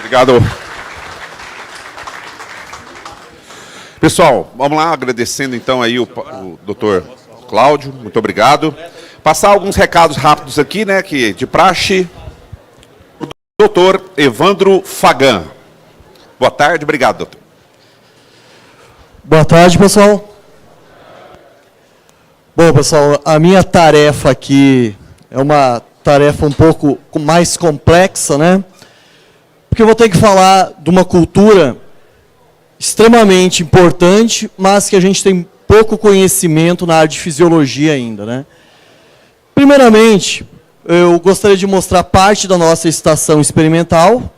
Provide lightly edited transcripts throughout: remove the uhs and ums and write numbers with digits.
Obrigado. Pessoal, vamos lá, agradecendo então aí o doutor Cláudio, muito obrigado. Passar alguns recados rápidos aqui, né, que de praxe. O doutor Evandro Fagan. Boa tarde, obrigado, doutor. Boa tarde, pessoal. Bom, pessoal, a minha tarefa aqui é uma tarefa um pouco mais complexa, né? Porque eu vou ter que falar de uma cultura extremamente importante, mas que a gente tem pouco conhecimento na área de fisiologia ainda, né? Primeiramente, eu gostaria de mostrar parte da nossa estação experimental.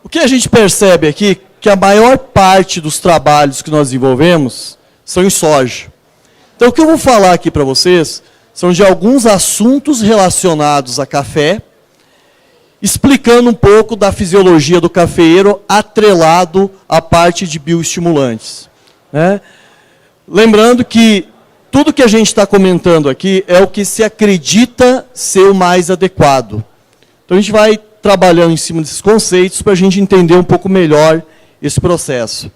O que a gente percebe aqui, que a maior parte dos trabalhos que nós desenvolvemos são em soja. Então, o que eu vou falar aqui para vocês são de alguns assuntos relacionados a café, explicando um pouco da fisiologia do cafeeiro atrelado à parte de bioestimulantes, né? Lembrando que tudo que a gente está comentando aqui é o que se acredita ser o mais adequado. Então, a gente vai trabalhando em cima desses conceitos para a gente entender um pouco melhor esse processo.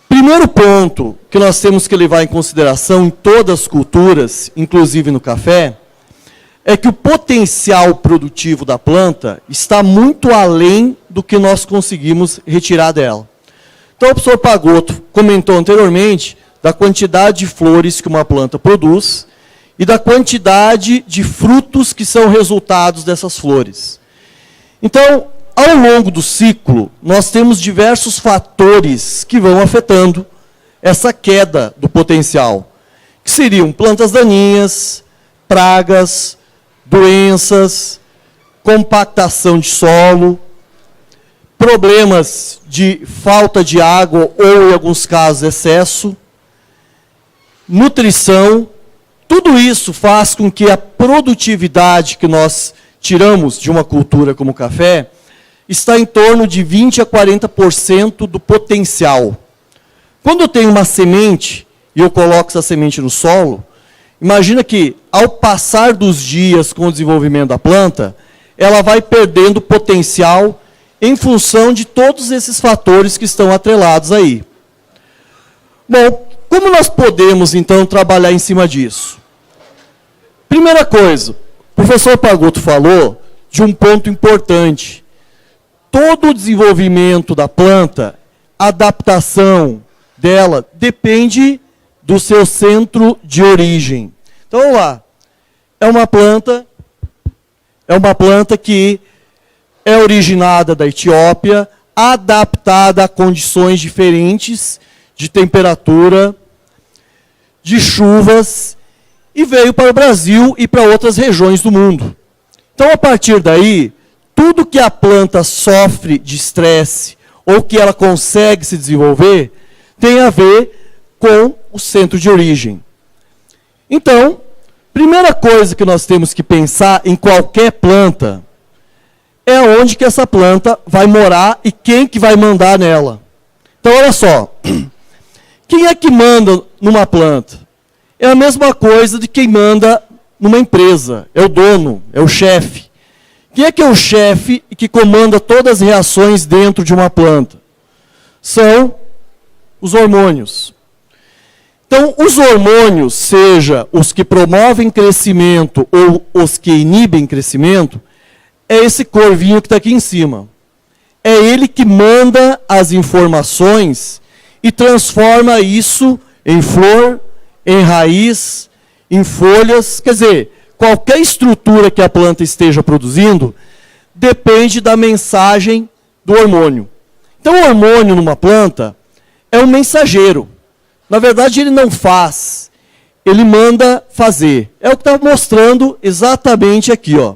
Primeiro ponto que nós temos que levar em consideração em todas as culturas, inclusive no café, é que o potencial produtivo da planta está muito além do que nós conseguimos retirar dela. Então, o professor Pagotto comentou anteriormente da quantidade de flores que uma planta produz e da quantidade de frutos que são resultados dessas flores. Então, ao longo do ciclo, nós temos diversos fatores que vão afetando essa queda do potencial, que seriam plantas daninhas, pragas, doenças, compactação de solo, problemas de falta de água ou, em alguns casos, excesso, nutrição. Tudo isso faz com que a produtividade que nós tiramos de uma cultura como o café está em torno de 20% a 40% do potencial. Quando eu tenho uma semente e eu coloco essa semente no solo, imagina que, ao passar dos dias com o desenvolvimento da planta, ela vai perdendo potencial em função de todos esses fatores que estão atrelados aí. Bom, como nós podemos, então, trabalhar em cima disso? Primeira coisa, o professor Pagotto falou de um ponto importante. Todo o desenvolvimento da planta, a adaptação dela, depende do seu centro de origem. Então, vamos lá. É uma planta que é originada da Etiópia, adaptada a condições diferentes de temperatura, de chuvas, e veio para o Brasil e para outras regiões do mundo. Então, a partir daí, tudo que a planta sofre de estresse ou que ela consegue se desenvolver tem a ver com o centro de origem. Então, primeira coisa que nós temos que pensar em qualquer planta é onde que essa planta vai morar e quem que vai mandar nela. Então, olha só. Quem é que manda numa planta? É a mesma coisa de quem manda numa empresa. É o dono, é o chefe. Quem é o chefe que comanda todas as reações dentro de uma planta? São os hormônios. Então, os hormônios, seja os que promovem crescimento ou os que inibem crescimento, é esse corvinho que está aqui em cima. É ele que manda as informações e transforma isso em flor, em raiz, em folhas. Quer dizer, qualquer estrutura que a planta esteja produzindo depende da mensagem do hormônio. Então, o hormônio numa planta é um mensageiro. Na verdade, ele não faz, ele manda fazer. É o que está mostrando exatamente aqui, ó.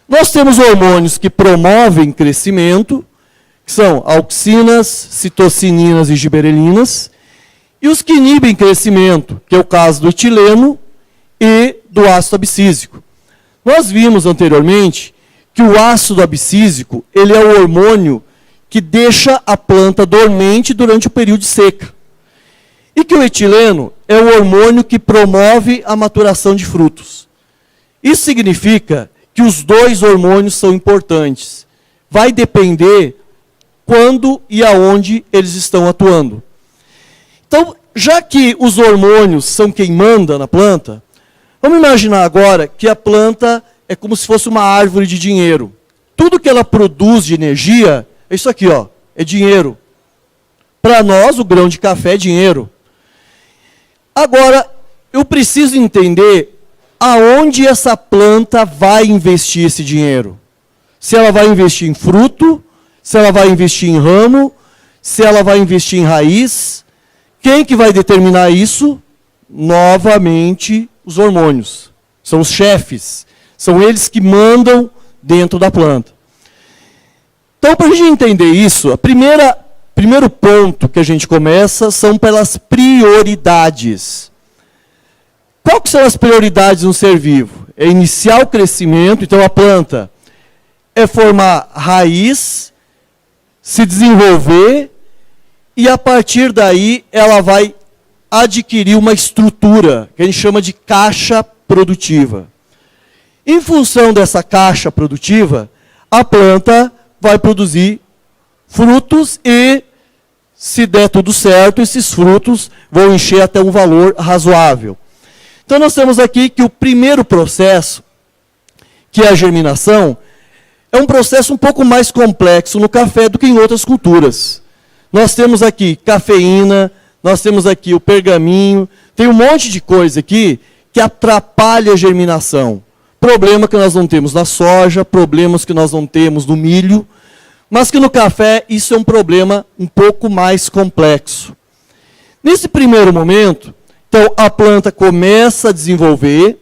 Nós temos hormônios que promovem crescimento, que são auxinas, citocininas e giberelinas, e os que inibem crescimento, que é o caso do etileno e do ácido abscísico. Nós vimos anteriormente que o ácido abscísico, ele é o hormônio que deixa a planta dormente durante o período de seca. E que o etileno é o hormônio que promove a maturação de frutos. Isso significa que os dois hormônios são importantes. vai depender quando e aonde eles estão atuando. Então, já que os hormônios são quem manda na planta, vamos imaginar agora que a planta é como se fosse uma árvore de dinheiro. Tudo que ela produz de energia é isso aqui, ó, é dinheiro. Para nós, o grão de café é dinheiro. Agora, eu preciso entender aonde essa planta vai investir esse dinheiro. Se ela vai investir em fruto, se ela vai investir em ramo, se ela vai investir em raiz. Quem que vai determinar isso? Novamente, os hormônios. São os chefes. São eles que mandam dentro da planta. Então, para a gente entender isso, primeiro ponto que a gente começa são pelas prioridades. Qual que são as prioridades no ser vivo? É iniciar o crescimento, então a planta é formar raiz, se desenvolver, e a partir daí ela vai adquirir uma estrutura, que a gente chama de caixa produtiva. Em função dessa caixa produtiva, a planta vai produzir frutos e, se der tudo certo, esses frutos vão encher até um valor razoável. Então nós temos aqui que o primeiro processo, que é a germinação, é um processo um pouco mais complexo no café do que em outras culturas. Nós temos aqui cafeína, nós temos aqui o pergaminho, tem um monte de coisa aqui que atrapalha a germinação. Problema que nós não temos na soja, problemas que nós não temos no milho, mas que no café isso é um problema um pouco mais complexo. Nesse primeiro momento, então a planta começa a desenvolver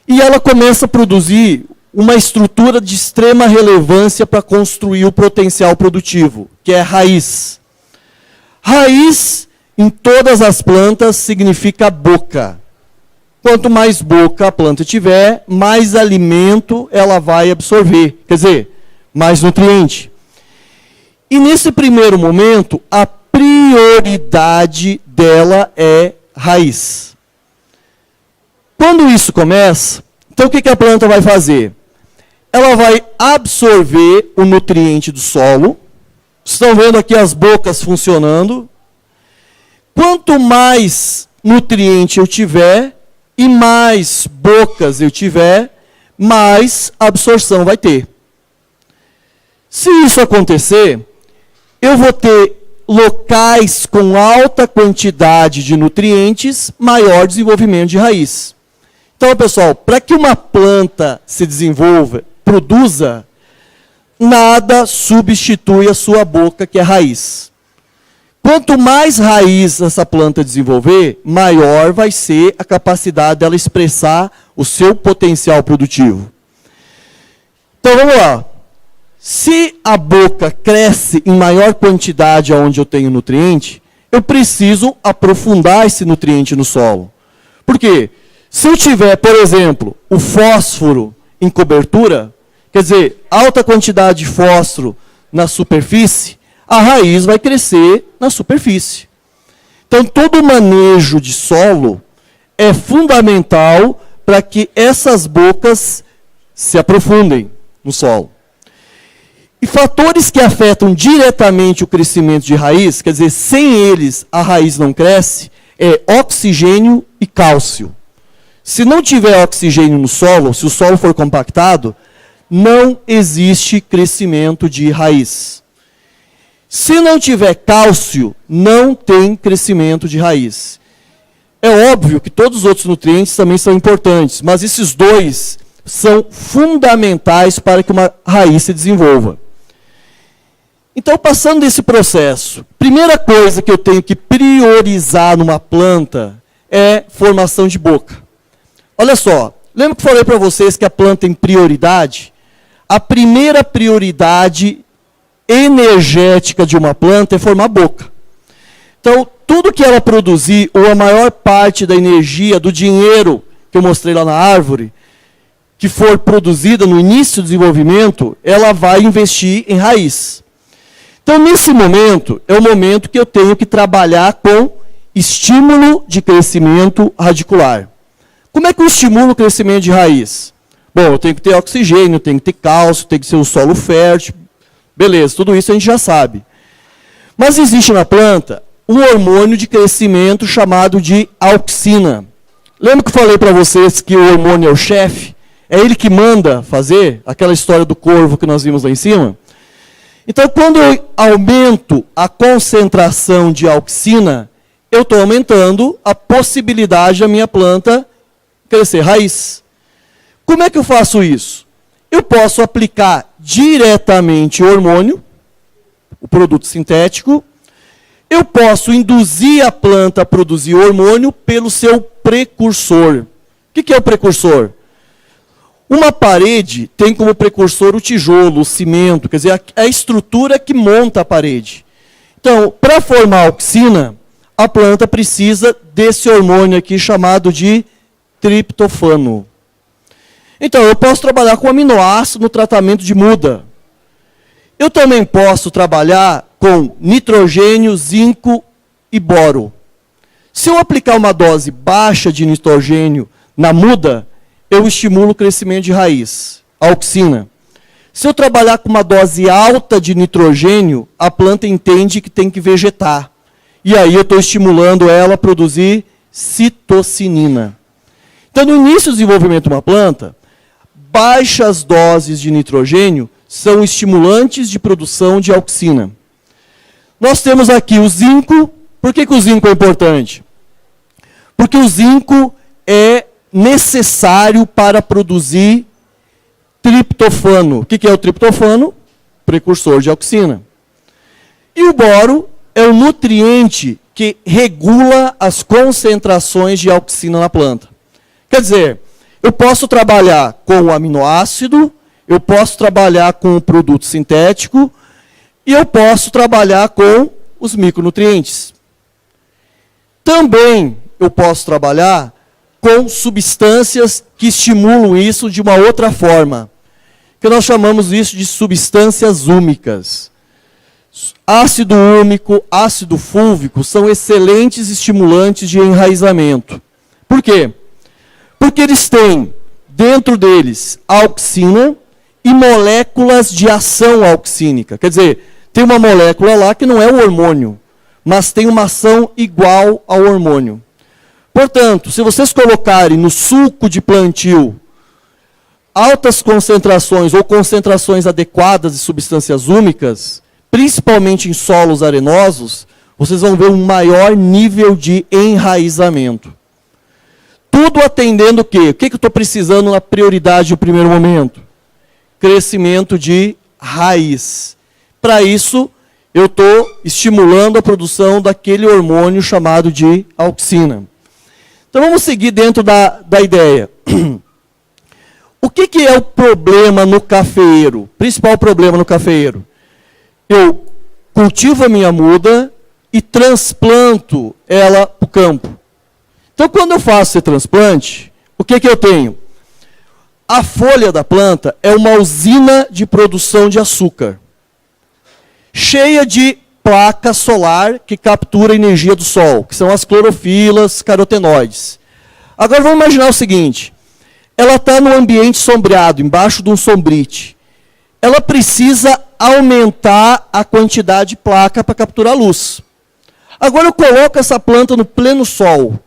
e ela começa a produzir uma estrutura de extrema relevância para construir o potencial produtivo, que é a raiz. Raiz, em todas as plantas, significa boca. Quanto mais boca a planta tiver, mais alimento ela vai absorver, quer dizer, mais nutriente. E nesse primeiro momento, a prioridade dela é raiz. Quando isso começa, então o que a planta vai fazer? Ela vai absorver o nutriente do solo. Estão vendo aqui as bocas funcionando. Quanto mais nutriente eu tiver e mais bocas eu tiver, mais absorção vai ter. Se isso acontecer, eu vou ter locais com alta quantidade de nutrientes, maior desenvolvimento de raiz. Então, pessoal, para que uma planta se desenvolva, produza, nada substitui a sua boca, que é raiz. Quanto mais raiz essa planta desenvolver, maior vai ser a capacidade dela expressar o seu potencial produtivo. Então, vamos lá. Se a boca cresce em maior quantidade onde eu tenho nutriente, eu preciso aprofundar esse nutriente no solo. Por quê? Se eu tiver, por exemplo, o fósforo em cobertura, quer dizer, alta quantidade de fósforo na superfície, a raiz vai crescer na superfície. Então, todo manejo de solo é fundamental para que essas bocas se aprofundem no solo. E fatores que afetam diretamente o crescimento de raiz, quer dizer, sem eles a raiz não cresce, é oxigênio e cálcio. Se não tiver oxigênio no solo, se o solo for compactado, não existe crescimento de raiz. Se não tiver cálcio, não tem crescimento de raiz. É óbvio que todos os outros nutrientes também são importantes, mas esses dois são fundamentais para que uma raiz se desenvolva. Então, passando desse processo, primeira coisa que eu tenho que priorizar numa planta é formação de boca. Olha só, lembra que eu falei para vocês que a planta tem prioridade? A primeira prioridade energética de uma planta é formar boca. Então, tudo que ela produzir, ou a maior parte da energia, do dinheiro que eu mostrei lá na árvore, que for produzida no início do desenvolvimento, ela vai investir em raiz. Então, nesse momento, é o momento que eu tenho que trabalhar com estímulo de crescimento radicular. Como é que eu estimulo o crescimento de raiz? Bom, eu tenho que ter oxigênio, tenho que ter cálcio, tem que ser um solo fértil, Beleza, tudo isso a gente já sabe. Mas existe na planta um hormônio de crescimento chamado de auxina. Lembra que eu falei para vocês que o hormônio é o chefe? É ele que manda fazer aquela história do corvo que nós vimos lá em cima? Então, quando eu aumento a concentração de auxina, eu estou aumentando a possibilidade da minha planta crescer raiz. Como é que eu faço isso? Eu posso aplicar diretamente o hormônio, o produto sintético. Eu posso induzir a planta a produzir hormônio pelo seu precursor. O que é o precursor? Uma parede tem como precursor o tijolo, o cimento, quer dizer, a estrutura que monta a parede. Então, para formar a auxina, a planta precisa desse hormônio aqui chamado de triptofano. Então, eu posso trabalhar com aminoácido no tratamento de muda. Eu também posso trabalhar com nitrogênio, zinco e boro. Se eu aplicar uma dose baixa de nitrogênio na muda, eu estimulo o crescimento de raiz, a auxina. Se eu trabalhar com uma dose alta de nitrogênio, a planta entende que tem que vegetar. E aí eu estou estimulando ela a produzir citocinina. Então, no início do desenvolvimento de uma planta, baixas doses de nitrogênio são estimulantes de produção de auxina. Nós temos aqui o zinco. Por que o zinco é importante? Porque o zinco é necessário para produzir triptofano. O que é o triptofano? Precursor de auxina. E o boro é o nutriente que regula as concentrações de auxina na planta. Quer dizer, eu posso trabalhar com o aminoácido, eu posso trabalhar com o produto sintético e eu posso trabalhar com os micronutrientes. Também eu posso trabalhar com substâncias que estimulam isso de uma outra forma, que nós chamamos isso de substâncias úmicas. Ácido úmico, ácido fúlvico são excelentes estimulantes de enraizamento. Por quê? Porque eles têm, dentro deles, auxina e moléculas de ação auxínica. Quer dizer, tem uma molécula lá que não é o hormônio, mas tem uma ação igual ao hormônio. Portanto, se vocês colocarem no suco de plantio altas concentrações ou concentrações adequadas de substâncias úmicas, principalmente em solos arenosos, vocês vão ver um maior nível de enraizamento. Tudo atendendo o quê? O que eu estou precisando na prioridade no primeiro momento? Crescimento de raiz. Para isso, eu estou estimulando a produção daquele hormônio chamado de auxina. Então vamos seguir dentro da ideia. O que é o problema no cafeeiro? Principal problema no cafeeiro. Eu cultivo a minha muda e transplanto ela para o campo. Então, quando eu faço esse transplante, o que eu tenho? A folha da planta é uma usina de produção de açúcar, cheia de placa solar que captura a energia do sol, que são as clorofilas, carotenoides. Agora, vamos imaginar o seguinte. Ela está no ambiente sombreado, embaixo de um sombrite. Ela precisa aumentar a quantidade de placa para capturar a luz. Agora eu coloco essa planta no pleno sol.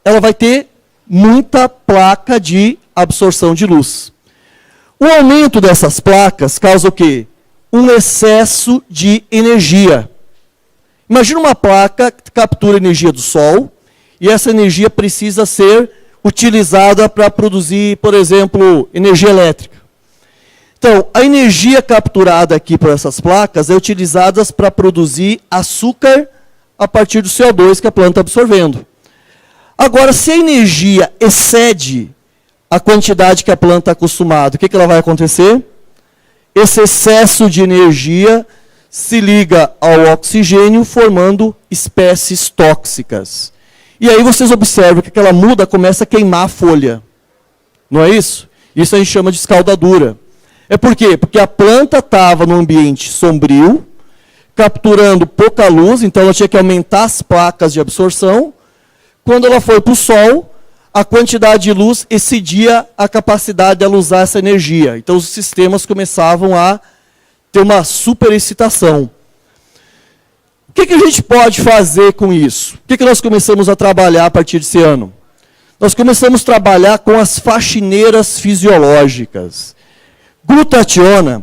Ela vai ter muita placa de absorção de luz. O aumento dessas placas causa o quê? Um excesso de energia. Imagina uma placa que captura energia do sol e essa energia precisa ser utilizada para produzir, por exemplo, energia elétrica. Então, a energia capturada aqui por essas placas é utilizada para produzir açúcar a partir do CO2 que a planta está absorvendo. Agora, se a energia excede a quantidade que a planta está acostumada, o que ela vai acontecer? Esse excesso de energia se liga ao oxigênio, formando espécies tóxicas. E aí vocês observam que aquela muda começa a queimar a folha. Não é isso? Isso a gente chama de escaldadura. É por quê? Porque a planta estava num ambiente sombrio, capturando pouca luz, então ela tinha que aumentar as placas de absorção. Quando ela foi para o sol, a quantidade de luz excedia a capacidade dela usar essa energia. Então os sistemas começavam a ter uma superexcitação. O que a gente pode fazer com isso? O que nós começamos a trabalhar a partir desse ano? Nós começamos a trabalhar com as faxineiras fisiológicas. Glutationa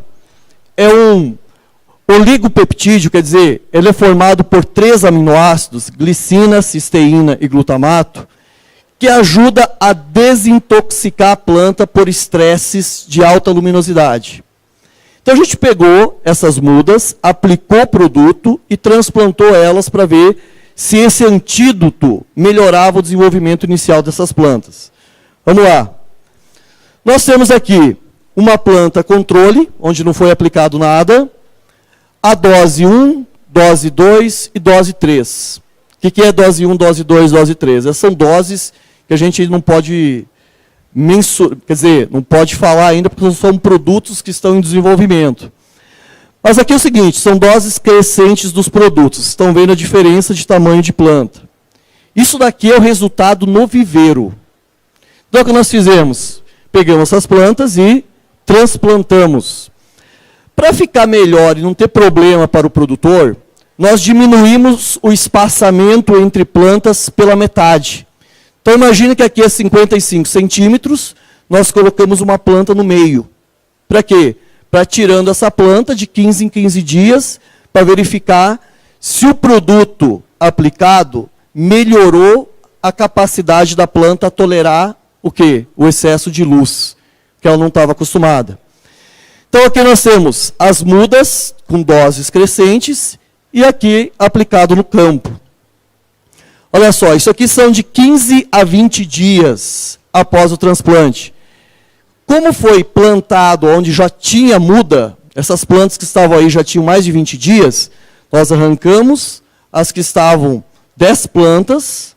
é um oligopeptídeo, quer dizer, ele é formado por 3 aminoácidos, glicina, cisteína e glutamato, que ajuda a desintoxicar a planta por estresses de alta luminosidade. Então a gente pegou essas mudas, aplicou o produto e transplantou elas para ver se esse antídoto melhorava o desenvolvimento inicial dessas plantas. Vamos lá. Nós temos aqui uma planta controle, onde não foi aplicado nada, a dose 1, dose 2 e dose 3. O que é dose 1, dose 2, dose 3? Essas são doses que a gente não pode mensurar, quer dizer, não pode falar ainda porque são produtos que estão em desenvolvimento. Mas aqui é o seguinte, são doses crescentes dos produtos. Estão vendo a diferença de tamanho de planta. Isso daqui é o resultado no viveiro. Então o que nós fizemos? Pegamos essas plantas e transplantamos. Para ficar melhor e não ter problema para o produtor, nós diminuímos o espaçamento entre plantas pela metade. Então imagine que aqui é 55 centímetros, nós colocamos uma planta no meio. Para quê? Para tirando essa planta de 15 em 15 dias, para verificar se o produto aplicado melhorou a capacidade da planta a tolerar o quê? O excesso de luz, que ela não estava acostumada. Então aqui nós temos as mudas com doses crescentes e aqui aplicado no campo. Olha só, isso aqui são de 15 a 20 dias após o transplante. Como foi plantado onde já tinha muda, essas plantas que estavam aí já tinham mais de 20 dias, nós arrancamos as que estavam 10 plantas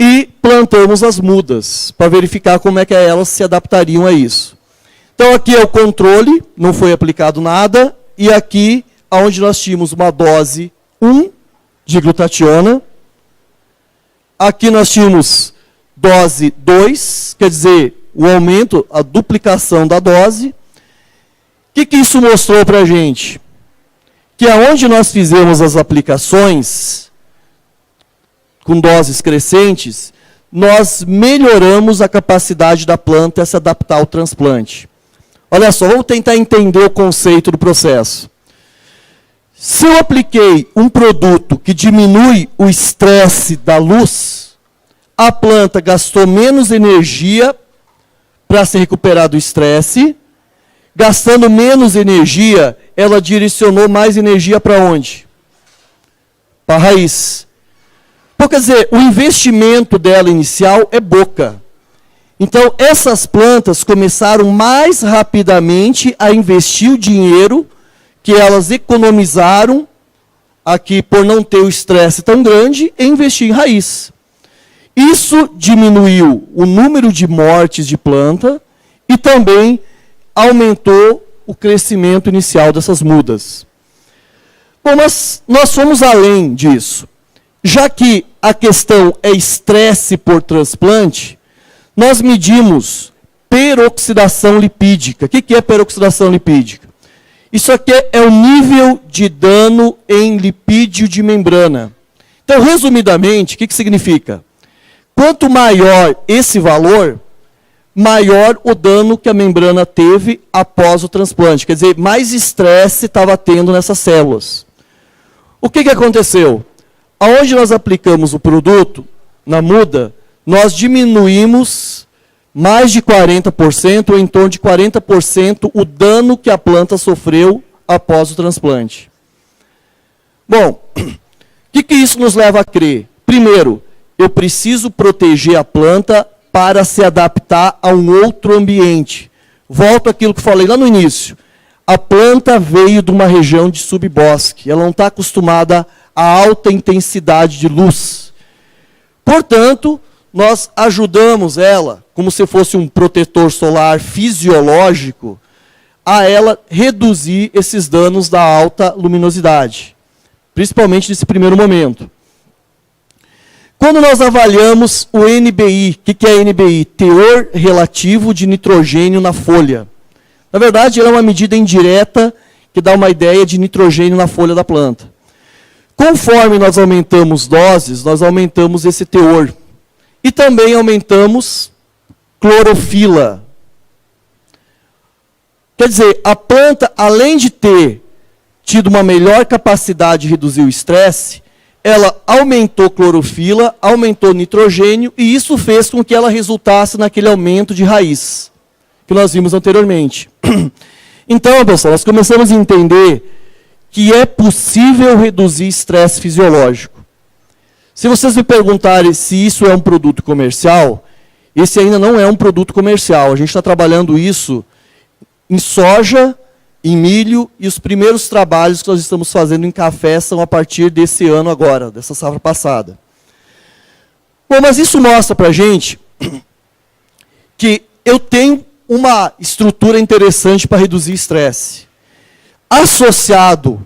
e plantamos as mudas, para verificar como é que elas se adaptariam a isso. Então aqui é o controle, não foi aplicado nada, e aqui onde nós tínhamos uma dose 1 de glutationa, aqui nós tínhamos dose 2, quer dizer, o aumento, a duplicação da dose. O que isso mostrou para a gente? Que aonde nós fizemos as aplicações com doses crescentes, nós melhoramos a capacidade da planta a se adaptar ao transplante. Olha só, vamos tentar entender o conceito do processo. Se eu apliquei um produto que diminui o estresse da luz, a planta gastou menos energia para se recuperar do estresse, gastando menos energia, ela direcionou mais energia para onde? Para a raiz. Então, quer dizer, o investimento dela inicial é pouca. Então, essas plantas começaram mais rapidamente a investir o dinheiro que elas economizaram aqui por não ter o estresse tão grande e investir em raiz. Isso diminuiu o número de mortes de planta e também aumentou o crescimento inicial dessas mudas. Bom, mas nós fomos além disso. Já que a questão é estresse por transplante, nós medimos peroxidação lipídica. O que é peroxidação lipídica? Isso aqui é o nível de dano em lipídio de membrana. Então, resumidamente, o que significa? Quanto maior esse valor, maior o dano que a membrana teve após o transplante. Quer dizer, mais estresse estava tendo nessas células. O que aconteceu? Aonde nós aplicamos o produto, na muda, nós diminuímos mais de 40%, ou em torno de 40%, o dano que a planta sofreu após o transplante. Bom, o que isso nos leva a crer? Primeiro, eu preciso proteger a planta para se adaptar a um outro ambiente. Volto àquilo que falei lá no início. A planta veio de uma região de subbosque. Ela não está acostumada a alta intensidade de luz. Portanto, nós ajudamos ela, como se fosse um protetor solar fisiológico, a ela reduzir esses danos da alta luminosidade, principalmente nesse primeiro momento. Quando nós avaliamos o NBI, o que é NBI? Teor relativo de nitrogênio na folha. Na verdade, ela é uma medida indireta que dá uma ideia de nitrogênio na folha da planta. Conforme nós aumentamos doses, nós aumentamos esse teor. E também aumentamos clorofila. Quer dizer, a planta, além de ter tido uma melhor capacidade de reduzir o estresse, ela aumentou clorofila, aumentou nitrogênio, e isso fez com que ela resultasse naquele aumento de raiz, que nós vimos anteriormente. Então, pessoal, nós começamos a entender que é possível reduzir estresse fisiológico. Se vocês me perguntarem se isso é um produto comercial, esse ainda não é um produto comercial. A gente está trabalhando isso em soja, em milho, e os primeiros trabalhos que nós estamos fazendo em café são a partir desse ano agora, dessa safra passada. Bom, mas isso mostra para a gente que eu tenho uma estrutura interessante para reduzir estresse. Associado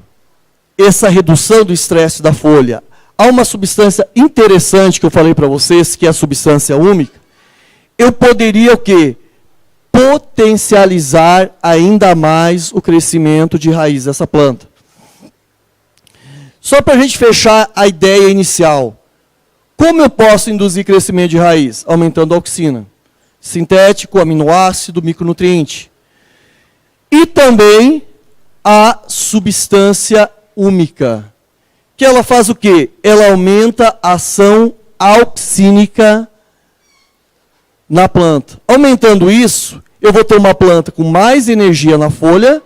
essa redução do estresse da folha a uma substância interessante que eu falei para vocês, que é a substância úmica, eu poderia o quê? Potencializar ainda mais o crescimento de raiz dessa planta. Só para a gente fechar a ideia inicial. Como eu posso induzir crescimento de raiz? Aumentando a auxina. Sintético, aminoácido, micronutriente. E também a substância úmica. Que ela faz o quê? Ela aumenta a ação auxínica na planta. Aumentando isso, eu vou ter uma planta com mais energia na folha,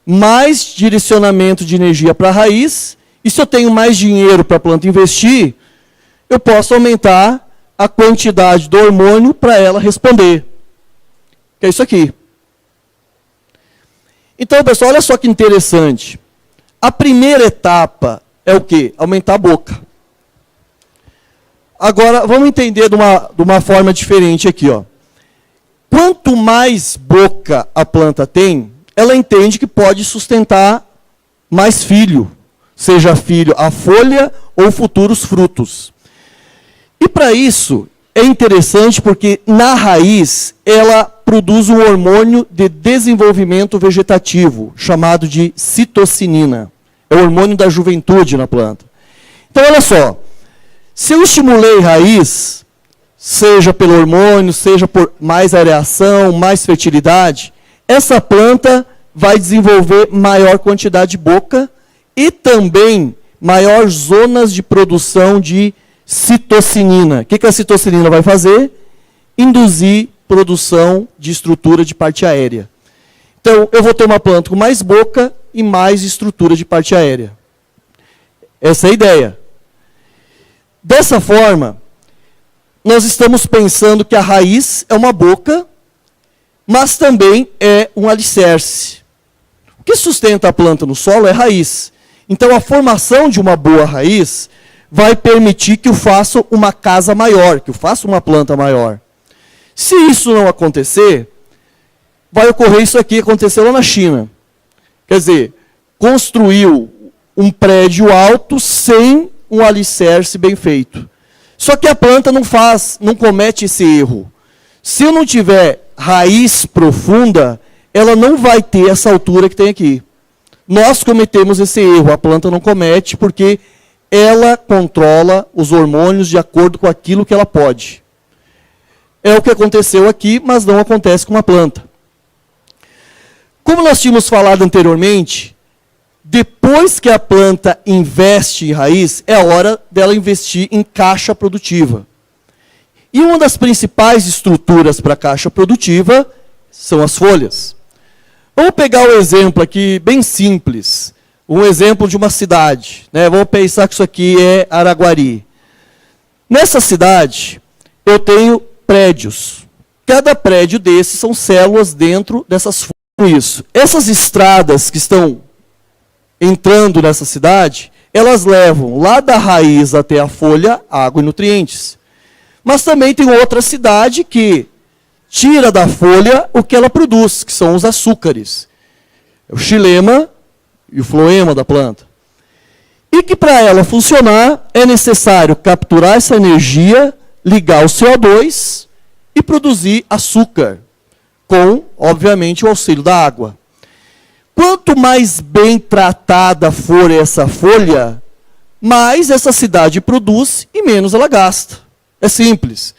mais direcionamento de energia para a raiz, e se eu tenho mais dinheiro para a planta investir, eu posso aumentar a quantidade do hormônio para ela responder. Que é isso aqui. Então, pessoal, olha só que interessante. A primeira etapa é o quê? Aumentar a boca. Agora, vamos entender de uma forma diferente aqui. Ó. Quanto mais boca a planta tem, ela entende que pode sustentar mais filho. Seja filho a folha ou futuros frutos. E para isso, é interessante porque na raiz, ela produz um hormônio de desenvolvimento vegetativo, chamado de citocinina. É o hormônio da juventude na planta. Então, olha só. Se eu estimulei raiz, seja pelo hormônio, seja por mais areação, mais fertilidade, essa planta vai desenvolver maior quantidade de boca e também maior zonas de produção de citocinina. O que a citocinina vai fazer? Induzir produção de estrutura de parte aérea. Então, eu vou ter uma planta com mais boca e mais estrutura de parte aérea. Essa é a ideia. Dessa forma, nós estamos pensando que a raiz é uma boca, mas também é um alicerce. O que sustenta a planta no solo é a raiz. Então, a formação de uma boa raiz vai permitir que eu faça uma casa maior, que eu faça uma planta maior. Se isso não acontecer, vai ocorrer isso aqui que aconteceu lá na China. Quer dizer, construiu um prédio alto sem um alicerce bem feito. Só que a planta não comete esse erro. Se eu não tiver raiz profunda, ela não vai ter essa altura que tem aqui. Nós cometemos esse erro, a planta não comete, porque ela controla os hormônios de acordo com aquilo que ela pode. É o que aconteceu aqui, mas não acontece com a planta. Como nós tínhamos falado anteriormente, depois que a planta investe em raiz, é a hora dela investir em caixa produtiva. E uma das principais estruturas para a caixa produtiva são as folhas. Vamos pegar um exemplo aqui bem simples, um exemplo de uma cidade. Né? Vamos pensar que isso aqui é Araguari. Nessa cidade, eu tenho prédios. Cada prédio desses são células dentro dessas folhas. Isso. Essas estradas que estão entrando nessa cidade, elas levam lá da raiz até a folha água e nutrientes. Mas também tem outra cidade que tira da folha o que ela produz, que são os açúcares. É o xilema e o floema da planta. E que para ela funcionar, é necessário capturar essa energia, ligar o CO2 e produzir açúcar, com, obviamente, o auxílio da água. Quanto mais bem tratada for essa folha, mais essa cidade produz e menos ela gasta. É simples.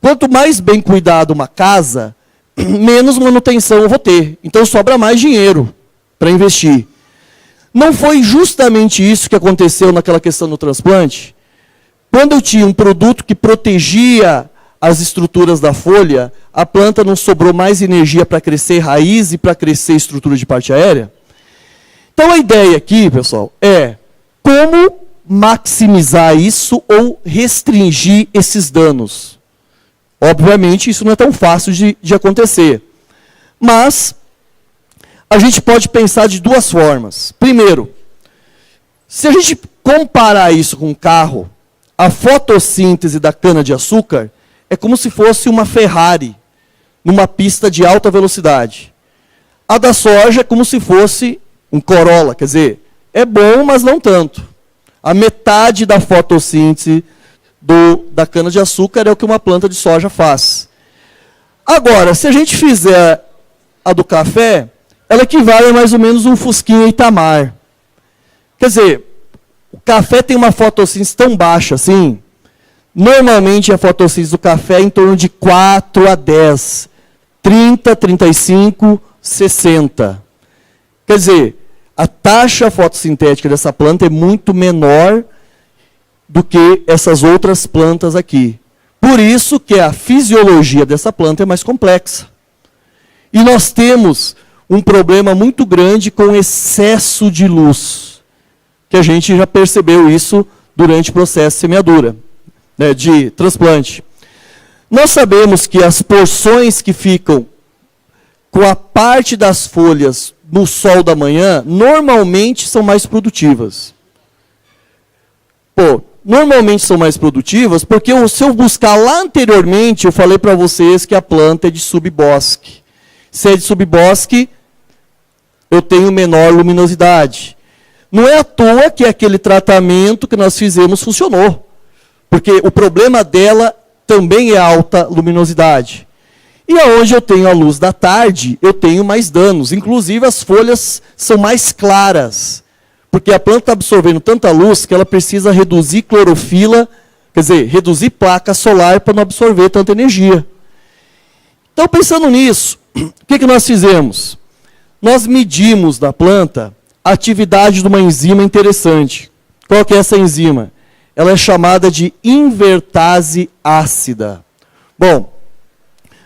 Quanto mais bem cuidada uma casa, menos manutenção eu vou ter. Então sobra mais dinheiro para investir. Não foi justamente isso que aconteceu naquela questão do transplante? Quando eu tinha um produto que protegia as estruturas da folha, a planta não sobrou mais energia para crescer raiz e para crescer estrutura de parte aérea? Então a ideia aqui, pessoal, é como maximizar isso ou restringir esses danos. Obviamente, isso não é tão fácil de acontecer. Mas a gente pode pensar de duas formas. Primeiro, se a gente comparar isso com um carro, a fotossíntese da cana-de-açúcar é como se fosse uma Ferrari numa pista de alta velocidade. A da soja é como se fosse um Corolla, quer dizer, é bom, mas não tanto. A metade da fotossíntese da cana-de-açúcar é o que uma planta de soja faz. Agora, se a gente fizer a do café, ela equivale a mais ou menos um Fusquinha Itamar. Quer dizer, o café tem uma fotossíntese tão baixa assim. Normalmente a fotossíntese do café é em torno de 4 a 10, 30, 35, 60. Quer dizer, a taxa fotossintética dessa planta é muito menor do que essas outras plantas aqui. Por isso que a fisiologia dessa planta é mais complexa. E nós temos um problema muito grande com excesso de luz, que a gente já percebeu isso durante o processo de semeadura, né, de transplante. Nós sabemos que as porções que ficam com a parte das folhas no sol da manhã, normalmente são mais produtivas. Normalmente são mais produtivas porque se eu buscar lá anteriormente, eu falei para vocês que a planta é de subbosque. Se é de subbosque, eu tenho menor luminosidade. Não é à toa que aquele tratamento que nós fizemos funcionou. Porque o problema dela também é alta luminosidade. E aonde eu tenho a luz da tarde, eu tenho mais danos. Inclusive, as folhas são mais claras. Porque a planta está absorvendo tanta luz que ela precisa reduzir clorofila, quer dizer, reduzir placa solar para não absorver tanta energia. Então, pensando nisso, o que nós fizemos? Nós medimos da planta a atividade de uma enzima interessante. Qual que é essa enzima? Ela é chamada de invertase ácida. Bom,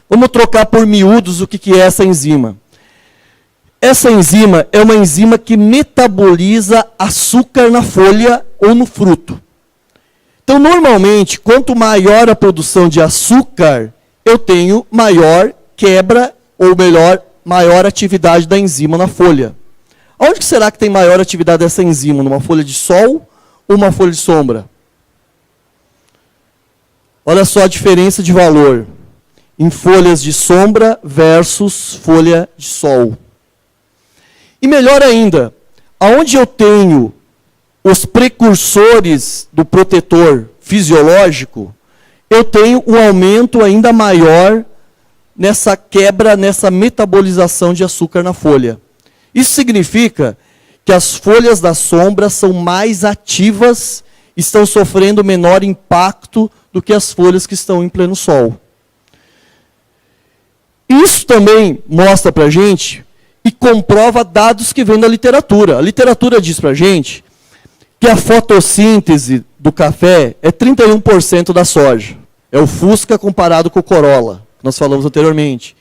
vamos trocar por miúdos o que é essa enzima. Essa enzima é uma enzima que metaboliza açúcar na folha ou no fruto. Então, normalmente, quanto maior a produção de açúcar, eu tenho maior quebra, ou melhor, maior atividade da enzima na folha. Onde que será que tem maior atividade dessa enzima? Numa folha de sol ou uma folha de sombra? Olha só a diferença de valor em folhas de sombra versus folha de sol. E melhor ainda, aonde eu tenho os precursores do protetor fisiológico, eu tenho um aumento ainda maior nessa quebra, nessa metabolização de açúcar na folha. Isso significa que as folhas da sombra são mais ativas, estão sofrendo menor impacto do que as folhas que estão em pleno sol. Isso também mostra para a gente e comprova dados que vêm da literatura. A literatura diz para a gente que a fotossíntese do café é 31% da soja. É o Fusca comparado com o Corolla, que nós falamos anteriormente.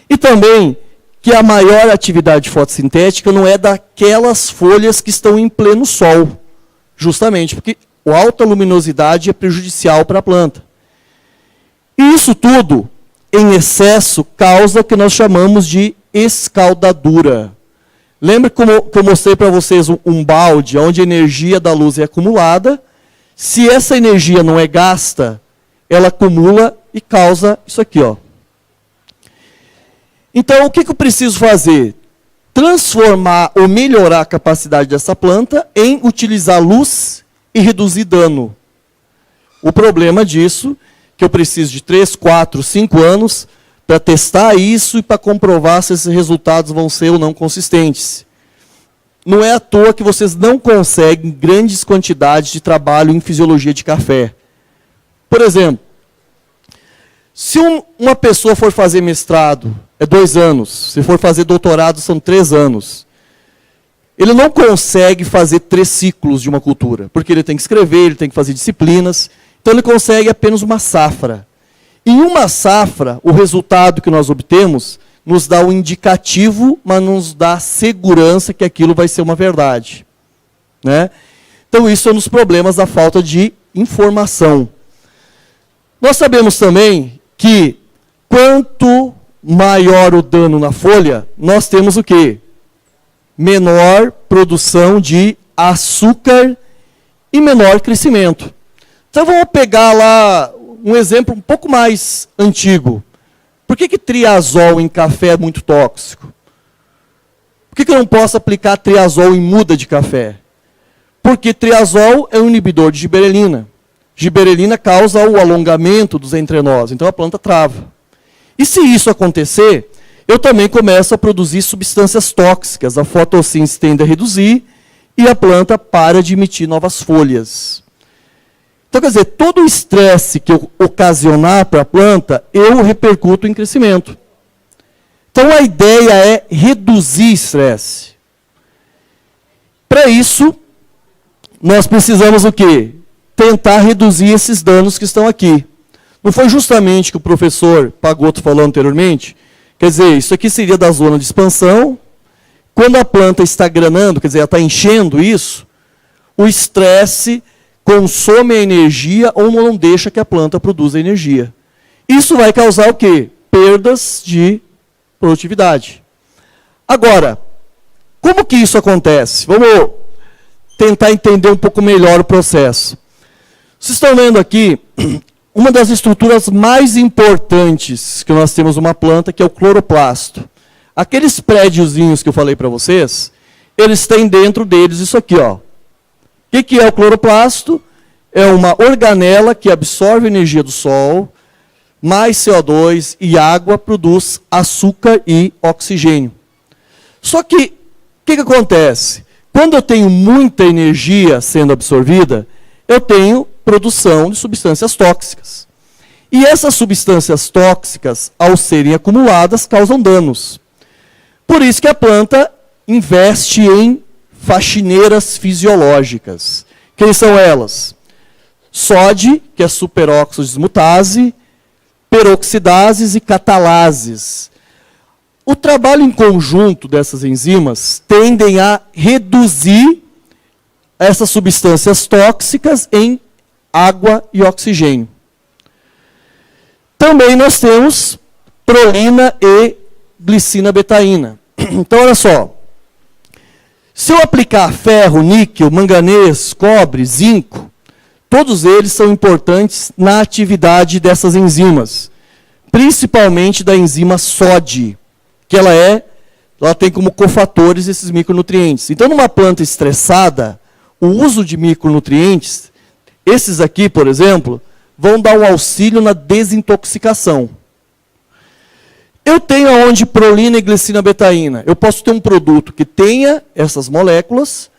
E também que a maior atividade fotossintética não é daquelas folhas que estão em pleno sol, justamente porque a alta luminosidade é prejudicial para a planta. E isso tudo, em excesso, causa o que nós chamamos de escaldadura. Lembra que eu mostrei para vocês um balde onde a energia da luz é acumulada? Se essa energia não é gasta, ela acumula e causa isso aqui, ó. Então, o que eu preciso fazer? Transformar ou melhorar a capacidade dessa planta em utilizar luz e reduzir dano. O problema disso é que eu preciso de 3, 4, 5 anos para testar isso e para comprovar se esses resultados vão ser ou não consistentes. não é à toa que vocês não conseguem grandes quantidades de trabalho em fisiologia de café. Por exemplo, se uma pessoa for fazer mestrado, é 2 anos. Se for fazer doutorado, são 3 anos. Ele não consegue fazer 3 ciclos de uma cultura, porque ele tem que escrever, ele tem que fazer disciplinas. Então ele consegue apenas uma safra. Em uma safra, o resultado que nós obtemos nos dá um indicativo, mas não nos dá segurança que aquilo vai ser uma verdade. Né? Então isso é um dos problemas da falta de informação. Nós sabemos também que quanto maior o dano na folha, nós temos o quê? Menor produção de açúcar e menor crescimento. Então vamos pegar lá um exemplo um pouco mais antigo. Por que triazol em café é muito tóxico? Por que eu não posso aplicar triazol em muda de café? Porque triazol é um inibidor de giberelina. Giberelina causa o alongamento dos entrenós, então a planta trava. E se isso acontecer, eu também começo a produzir substâncias tóxicas, a fotossíntese tende a reduzir e a planta para de emitir novas folhas. Então, quer dizer, todo o estresse que eu ocasionar para a planta, eu repercuto em crescimento. Então, a ideia é reduzir estresse. Para isso, nós precisamos o quê? Tentar reduzir esses danos que estão aqui. Não foi justamente o que o professor Pagotto falou anteriormente? Quer dizer, isso aqui seria da zona de expansão. Quando a planta está granando, quer dizer, ela está enchendo isso, o estresse consome a energia ou não deixa que a planta produza energia. Isso vai causar o quê? Perdas de produtividade. Agora, como que isso acontece? Vamos tentar entender um pouco melhor o processo. Vocês estão vendo aqui uma das estruturas mais importantes que nós temos numa planta, que é o cloroplasto. Aqueles prédiozinhos que eu falei para vocês, eles têm dentro deles isso aqui, ó. O que é o cloroplasto? É uma organela que absorve a energia do sol, mais CO2 e água, produz açúcar e oxigênio. Só que, o que acontece? Quando eu tenho muita energia sendo absorvida, eu tenho produção de substâncias tóxicas. E essas substâncias tóxicas, ao serem acumuladas, causam danos. Por isso que a planta investe em faxineiras fisiológicas. Quem são elas? SOD, que é superóxido dismutase, peroxidases e catalases. O trabalho em conjunto dessas enzimas tendem a reduzir essas substâncias tóxicas em água e oxigênio. Também nós temos prolina e glicina betaína. Então, olha só. Se eu aplicar ferro, níquel, manganês, cobre, zinco, todos eles são importantes na atividade dessas enzimas, principalmente da enzima SOD, que ela tem como cofatores esses micronutrientes. Então, numa planta estressada, o uso de micronutrientes, esses aqui, por exemplo, vão dar um auxílio na desintoxicação. Eu tenho aonde prolina e glicina betaína. Eu posso ter um produto que tenha essas moléculas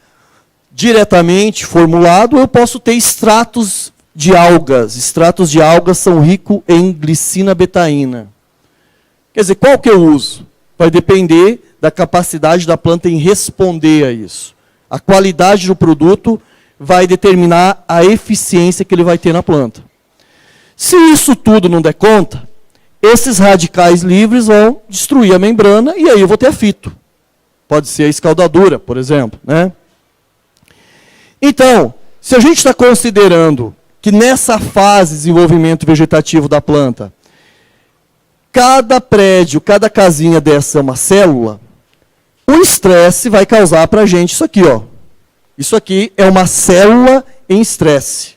diretamente formulado, ou eu posso ter extratos de algas. Extratos de algas são ricos em glicina betaína. Quer dizer, qual que eu uso? Vai depender da capacidade da planta em responder a isso. A qualidade do produto vai determinar a eficiência que ele vai ter na planta. Se isso tudo não der conta, esses radicais livres vão destruir a membrana e aí eu vou ter fito. Pode ser a escaldadura, por exemplo. Né? Então, se a gente está considerando que nessa fase de desenvolvimento vegetativo da planta, cada prédio, cada casinha dessa é uma célula, o estresse vai causar para a gente isso aqui. Ó. Isso aqui é uma célula em estresse.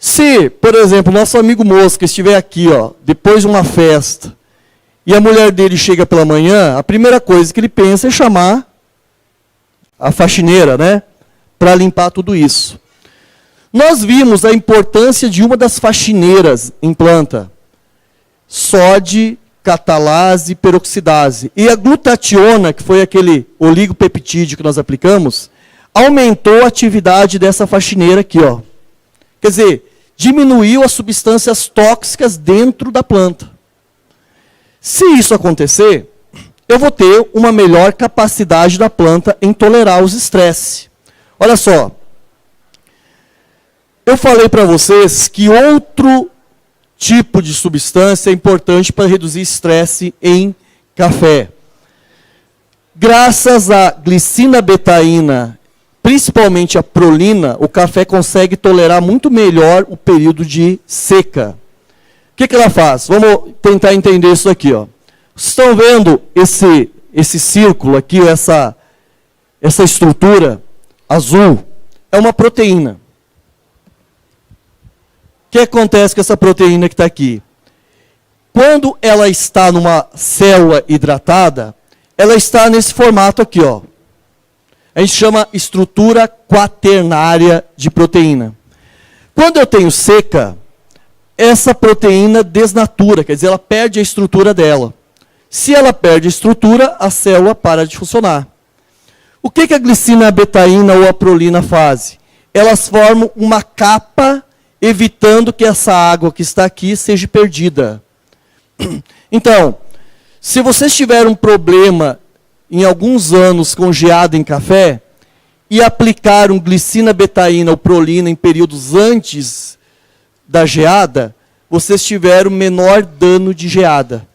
Se, por exemplo, nosso amigo Mosca estiver aqui, ó, depois de uma festa, e a mulher dele chega pela manhã, a primeira coisa que ele pensa é chamar a faxineira, né, para limpar tudo isso. Nós vimos a importância de uma das faxineiras em planta. SOD, catalase, peroxidase. E a glutationa, que foi aquele oligopeptídeo que nós aplicamos, aumentou a atividade dessa faxineira aqui, ó. Quer dizer, diminuiu as substâncias tóxicas dentro da planta. Se isso acontecer, eu vou ter uma melhor capacidade da planta em tolerar os estresses. Olha só, eu falei para vocês que outro tipo de substância é importante para reduzir estresse em café. Graças à glicina betaína, principalmente a prolina, o café consegue tolerar muito melhor o período de seca. O que ela faz? Vamos tentar entender isso aqui, ó. Vocês estão vendo esse círculo aqui, essa estrutura azul? É uma proteína. O que acontece com essa proteína que está aqui? Quando ela está numa célula hidratada, ela está nesse formato aqui, ó. A gente chama estrutura quaternária de proteína. Quando eu tenho seca, essa proteína desnatura, quer dizer, ela perde a estrutura dela. Se ela perde a estrutura, a célula para de funcionar. O que a glicina betaína ou a prolina faz? Elas formam uma capa evitando que essa água que está aqui seja perdida. Então, se vocês tiverem um problema em alguns anos com geada em café e aplicaram glicina betaína ou prolina em períodos antes da geada, vocês tiveram menor dano de geada.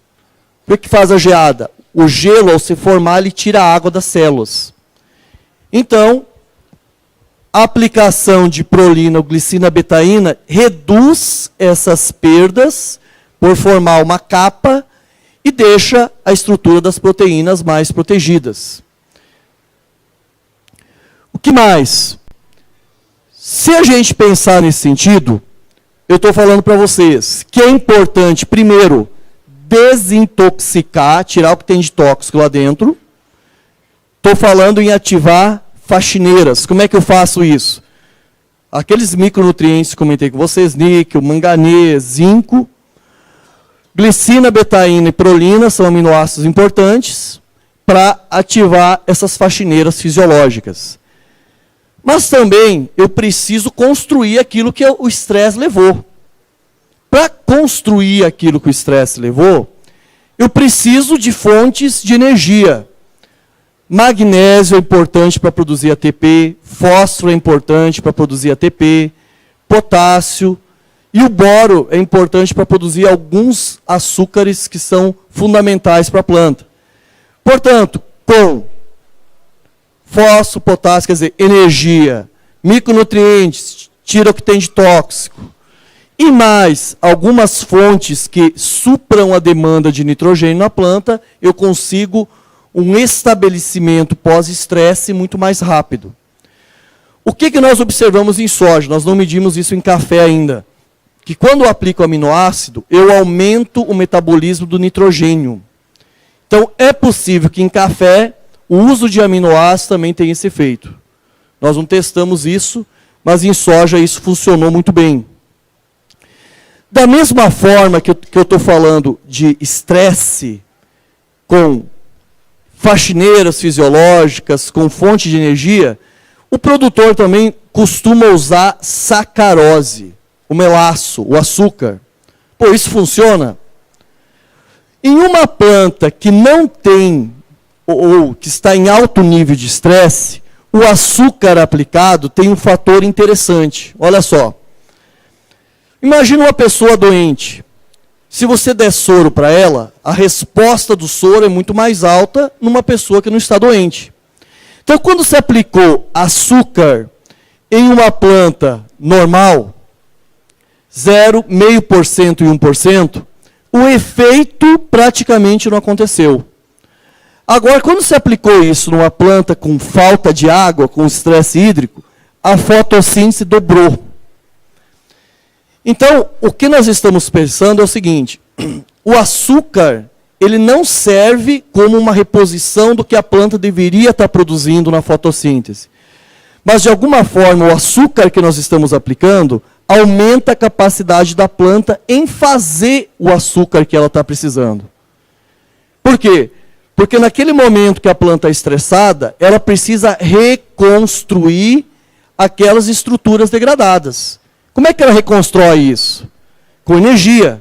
O que faz a geada? O gelo, ao se formar, ele tira a água das células. Então, a aplicação de prolina ou glicina betaína reduz essas perdas por formar uma capa e deixa a estrutura das proteínas mais protegidas. O que mais? Se a gente pensar nesse sentido, eu estou falando para vocês que é importante, primeiro, desintoxicar, tirar o que tem de tóxico lá dentro. Estou falando em ativar faxineiras. Como é que eu faço isso? Aqueles micronutrientes que comentei com vocês, níquel, manganês, zinco, glicina, betaína e prolina são aminoácidos importantes para ativar essas faxineiras fisiológicas. Mas também eu preciso construir aquilo que o estresse levou. Para construir aquilo que o estresse levou, eu preciso de fontes de energia. Magnésio é importante para produzir ATP, fósforo é importante para produzir ATP, potássio, e o boro é importante para produzir alguns açúcares que são fundamentais para a planta. Portanto, com fósforo, potássio, quer dizer, energia, micronutrientes, tira o que tem de tóxico, e mais algumas fontes que supram a demanda de nitrogênio na planta, eu consigo um estabelecimento pós-estresse muito mais rápido. O que nós observamos em soja? Nós não medimos isso em café ainda. Que quando eu aplico aminoácido, eu aumento o metabolismo do nitrogênio. Então, é possível que em café, o uso de aminoácidos também tenha esse efeito. Nós não testamos isso, mas em soja isso funcionou muito bem. Da mesma forma que eu estou falando de estresse com faxineiras fisiológicas, com fonte de energia, o produtor também costuma usar sacarose, o melaço, o açúcar. Pô, isso funciona? Em uma planta que não tem, ou que está em alto nível de estresse, o açúcar aplicado tem um fator interessante. Olha só. Imagina uma pessoa doente. Se você der soro para ela, a resposta do soro é muito mais alta numa pessoa que não está doente. Então, quando você aplicou açúcar em uma planta normal, 0,5% e 1%, o efeito praticamente não aconteceu. Agora, quando você aplicou isso numa planta com falta de água, com estresse hídrico, a fotossíntese dobrou. Então, o que nós estamos pensando é o seguinte, o açúcar, ele não serve como uma reposição do que a planta deveria estar produzindo na fotossíntese. Mas, de alguma forma, o açúcar que nós estamos aplicando aumenta a capacidade da planta em fazer o açúcar que ela está precisando. Por quê? Porque naquele momento que a planta é estressada, ela precisa reconstruir aquelas estruturas degradadas. Como é que ela reconstrói isso? Com energia.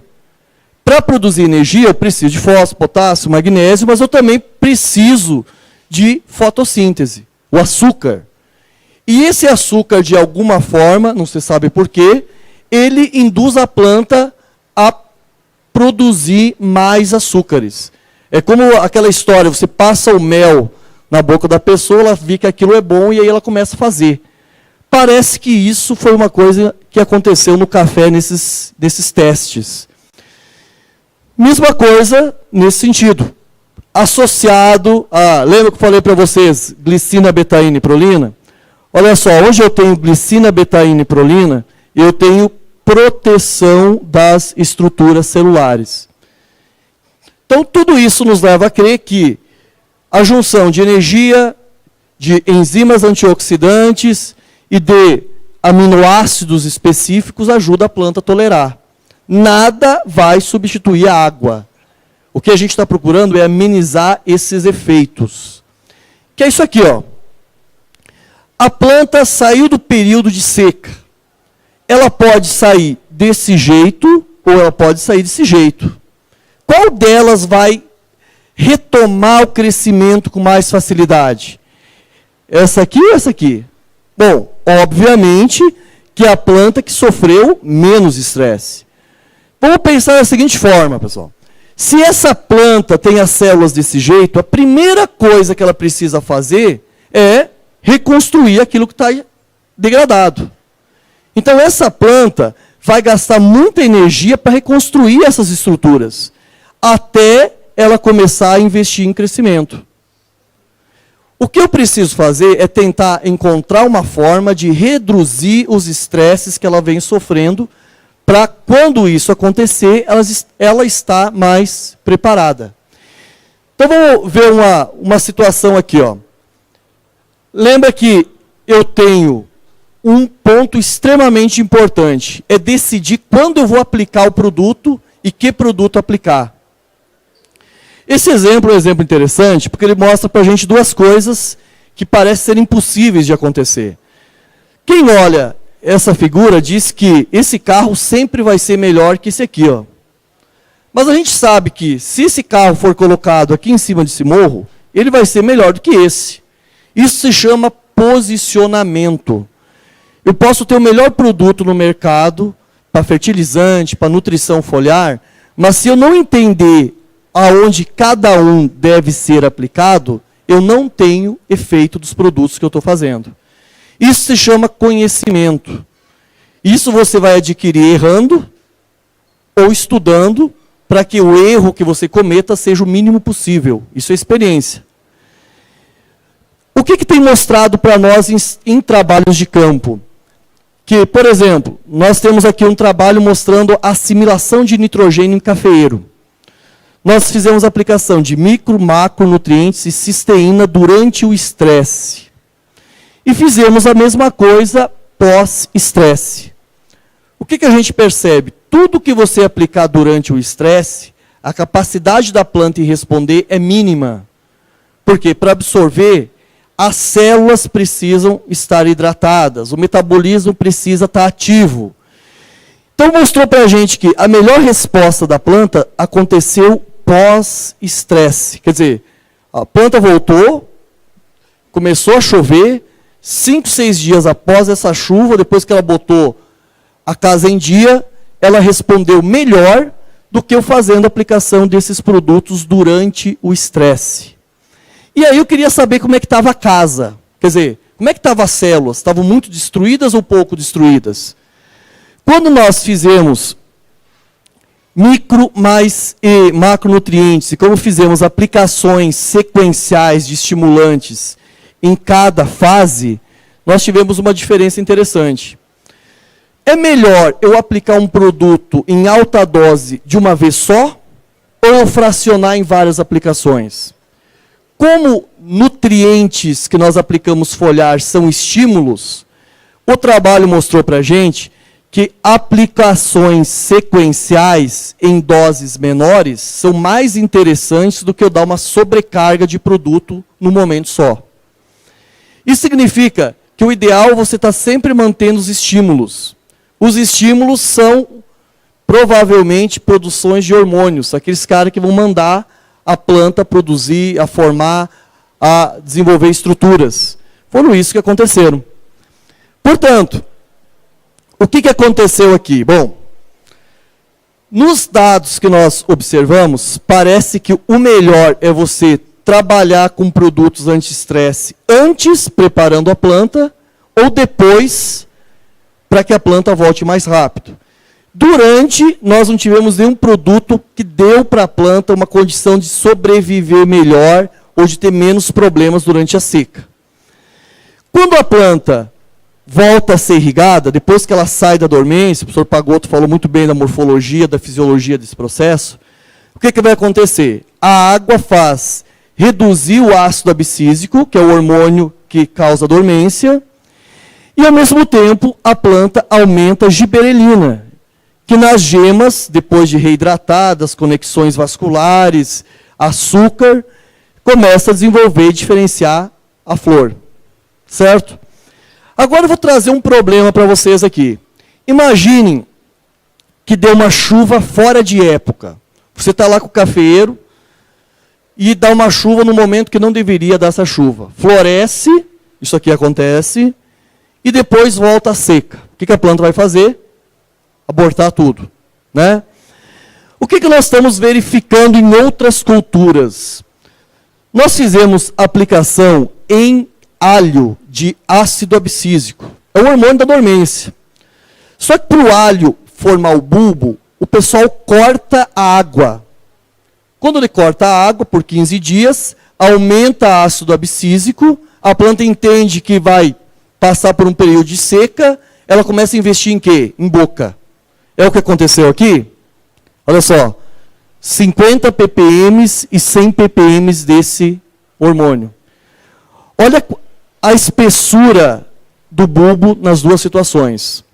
Para produzir energia, eu preciso de fósforo, potássio, magnésio, mas eu também preciso de fotossíntese, o açúcar. E esse açúcar, de alguma forma, não se sabe porquê, ele induz a planta a produzir mais açúcares. É como aquela história, você passa o mel na boca da pessoa, ela vê que aquilo é bom e aí ela começa a fazer. Parece que isso foi uma coisa que aconteceu no café nesses testes. Mesma coisa nesse sentido. Associado a, lembra que eu falei para vocês, glicina, betaína e prolina? Olha só, hoje eu tenho glicina, betaína e prolina, eu tenho proteção das estruturas celulares. Então, tudo isso nos leva a crer que a junção de energia, de enzimas antioxidantes e de aminoácidos específicos ajuda a planta a tolerar. Nada vai substituir a água. O que a gente está procurando é amenizar esses efeitos. Que é isso aqui, ó. A planta saiu do período de seca. Ela pode sair desse jeito ou ela pode sair desse jeito. Qual delas vai retomar o crescimento com mais facilidade? Essa aqui ou essa aqui? Bom, obviamente que é a planta que sofreu menos estresse. Vamos pensar da seguinte forma, pessoal. Se essa planta tem as células desse jeito, a primeira coisa que ela precisa fazer é reconstruir aquilo que está degradado. Então, essa planta vai gastar muita energia para reconstruir essas estruturas, até ela começar a investir em crescimento. O que eu preciso fazer é tentar encontrar uma forma de reduzir os estresses que ela vem sofrendo, para quando isso acontecer, ela está mais preparada. Então vamos ver uma situação aqui, ó. Lembra que eu tenho um ponto extremamente importante, é decidir quando eu vou aplicar o produto e que produto aplicar. Esse exemplo é um exemplo interessante, porque ele mostra para a gente duas coisas que parecem ser impossíveis de acontecer. Quem olha essa figura diz que esse carro sempre vai ser melhor que esse aqui, ó. Mas a gente sabe que se esse carro for colocado aqui em cima desse morro, ele vai ser melhor do que esse. Isso se chama posicionamento. Eu posso ter o melhor produto no mercado, para fertilizante, para nutrição foliar, mas se eu não entender aonde cada um deve ser aplicado, eu não tenho efeito dos produtos que eu estou fazendo. Isso se chama conhecimento. Isso você vai adquirir errando ou estudando para que o erro que você cometa seja o mínimo possível. Isso é experiência. O que tem mostrado para nós em trabalhos de campo? Que, por exemplo, nós temos aqui um trabalho mostrando a assimilação de nitrogênio em cafeeiro. Nós fizemos aplicação de micro, macronutrientes e cisteína durante o estresse. E fizemos a mesma coisa pós-estresse. O que a gente percebe? Tudo que você aplicar durante o estresse, a capacidade da planta em responder é mínima. Porque para absorver, as células precisam estar hidratadas, o metabolismo precisa estar ativo. Então mostrou para a gente que a melhor resposta da planta aconteceu pós-estresse. Quer dizer, a planta voltou, começou a chover, 5, 6 dias após essa chuva, depois que ela botou a casa em dia, ela respondeu melhor do que eu fazendo a aplicação desses produtos durante o estresse. E aí eu queria saber como é que estava a casa. Quer dizer, como é que estavam as células? Estavam muito destruídas ou pouco destruídas? Quando nós fizemos micro mais e macronutrientes, e como fizemos aplicações sequenciais de estimulantes em cada fase, nós tivemos uma diferença interessante. É melhor eu aplicar um produto em alta dose de uma vez só, ou eu fracionar em várias aplicações? Como nutrientes que nós aplicamos foliar são estímulos, o trabalho mostrou para a gente que aplicações sequenciais em doses menores são mais interessantes do que eu dar uma sobrecarga de produto no momento só. Isso significa que o ideal é você estar sempre mantendo os estímulos. Os estímulos são, provavelmente, produções de hormônios, aqueles caras que vão mandar a planta produzir, a formar, a desenvolver estruturas. Foram isso que aconteceram. Portanto, o que aconteceu aqui? Bom, nos dados que nós observamos, parece que o melhor é você trabalhar com produtos anti-estresse antes, preparando a planta, ou depois, para que a planta volte mais rápido. Durante, nós não tivemos nenhum produto que deu para a planta uma condição de sobreviver melhor ou de ter menos problemas durante a seca. Quando a planta volta a ser irrigada, depois que ela sai da dormência, o professor Pagotto falou muito bem da morfologia, da fisiologia desse processo, o que vai acontecer? A água faz reduzir o ácido abscísico, que é o hormônio que causa a dormência, e ao mesmo tempo a planta aumenta a giberelina, que nas gemas, depois de reidratadas, conexões vasculares, açúcar, começa a desenvolver e diferenciar a flor. Certo? Agora eu vou trazer um problema para vocês aqui. Imaginem que deu uma chuva fora de época. Você está lá com o cafeeiro e dá uma chuva no momento que não deveria dar essa chuva. Floresce, isso aqui acontece, e depois volta a seca. O que a planta vai fazer? Abortar tudo. Né? O que nós estamos verificando em outras culturas? Nós fizemos aplicação em alho de ácido abscísico. É o hormônio da dormência. Só que para o alho formar o bulbo, o pessoal corta a água. Quando ele corta a água por 15 dias, aumenta ácido abscísico, a planta entende que vai passar por um período de seca, ela começa a investir em quê? Em boca. É o que aconteceu aqui? Olha só, 50 ppm e 100 ppm desse hormônio. Olha a espessura do bulbo nas duas situações.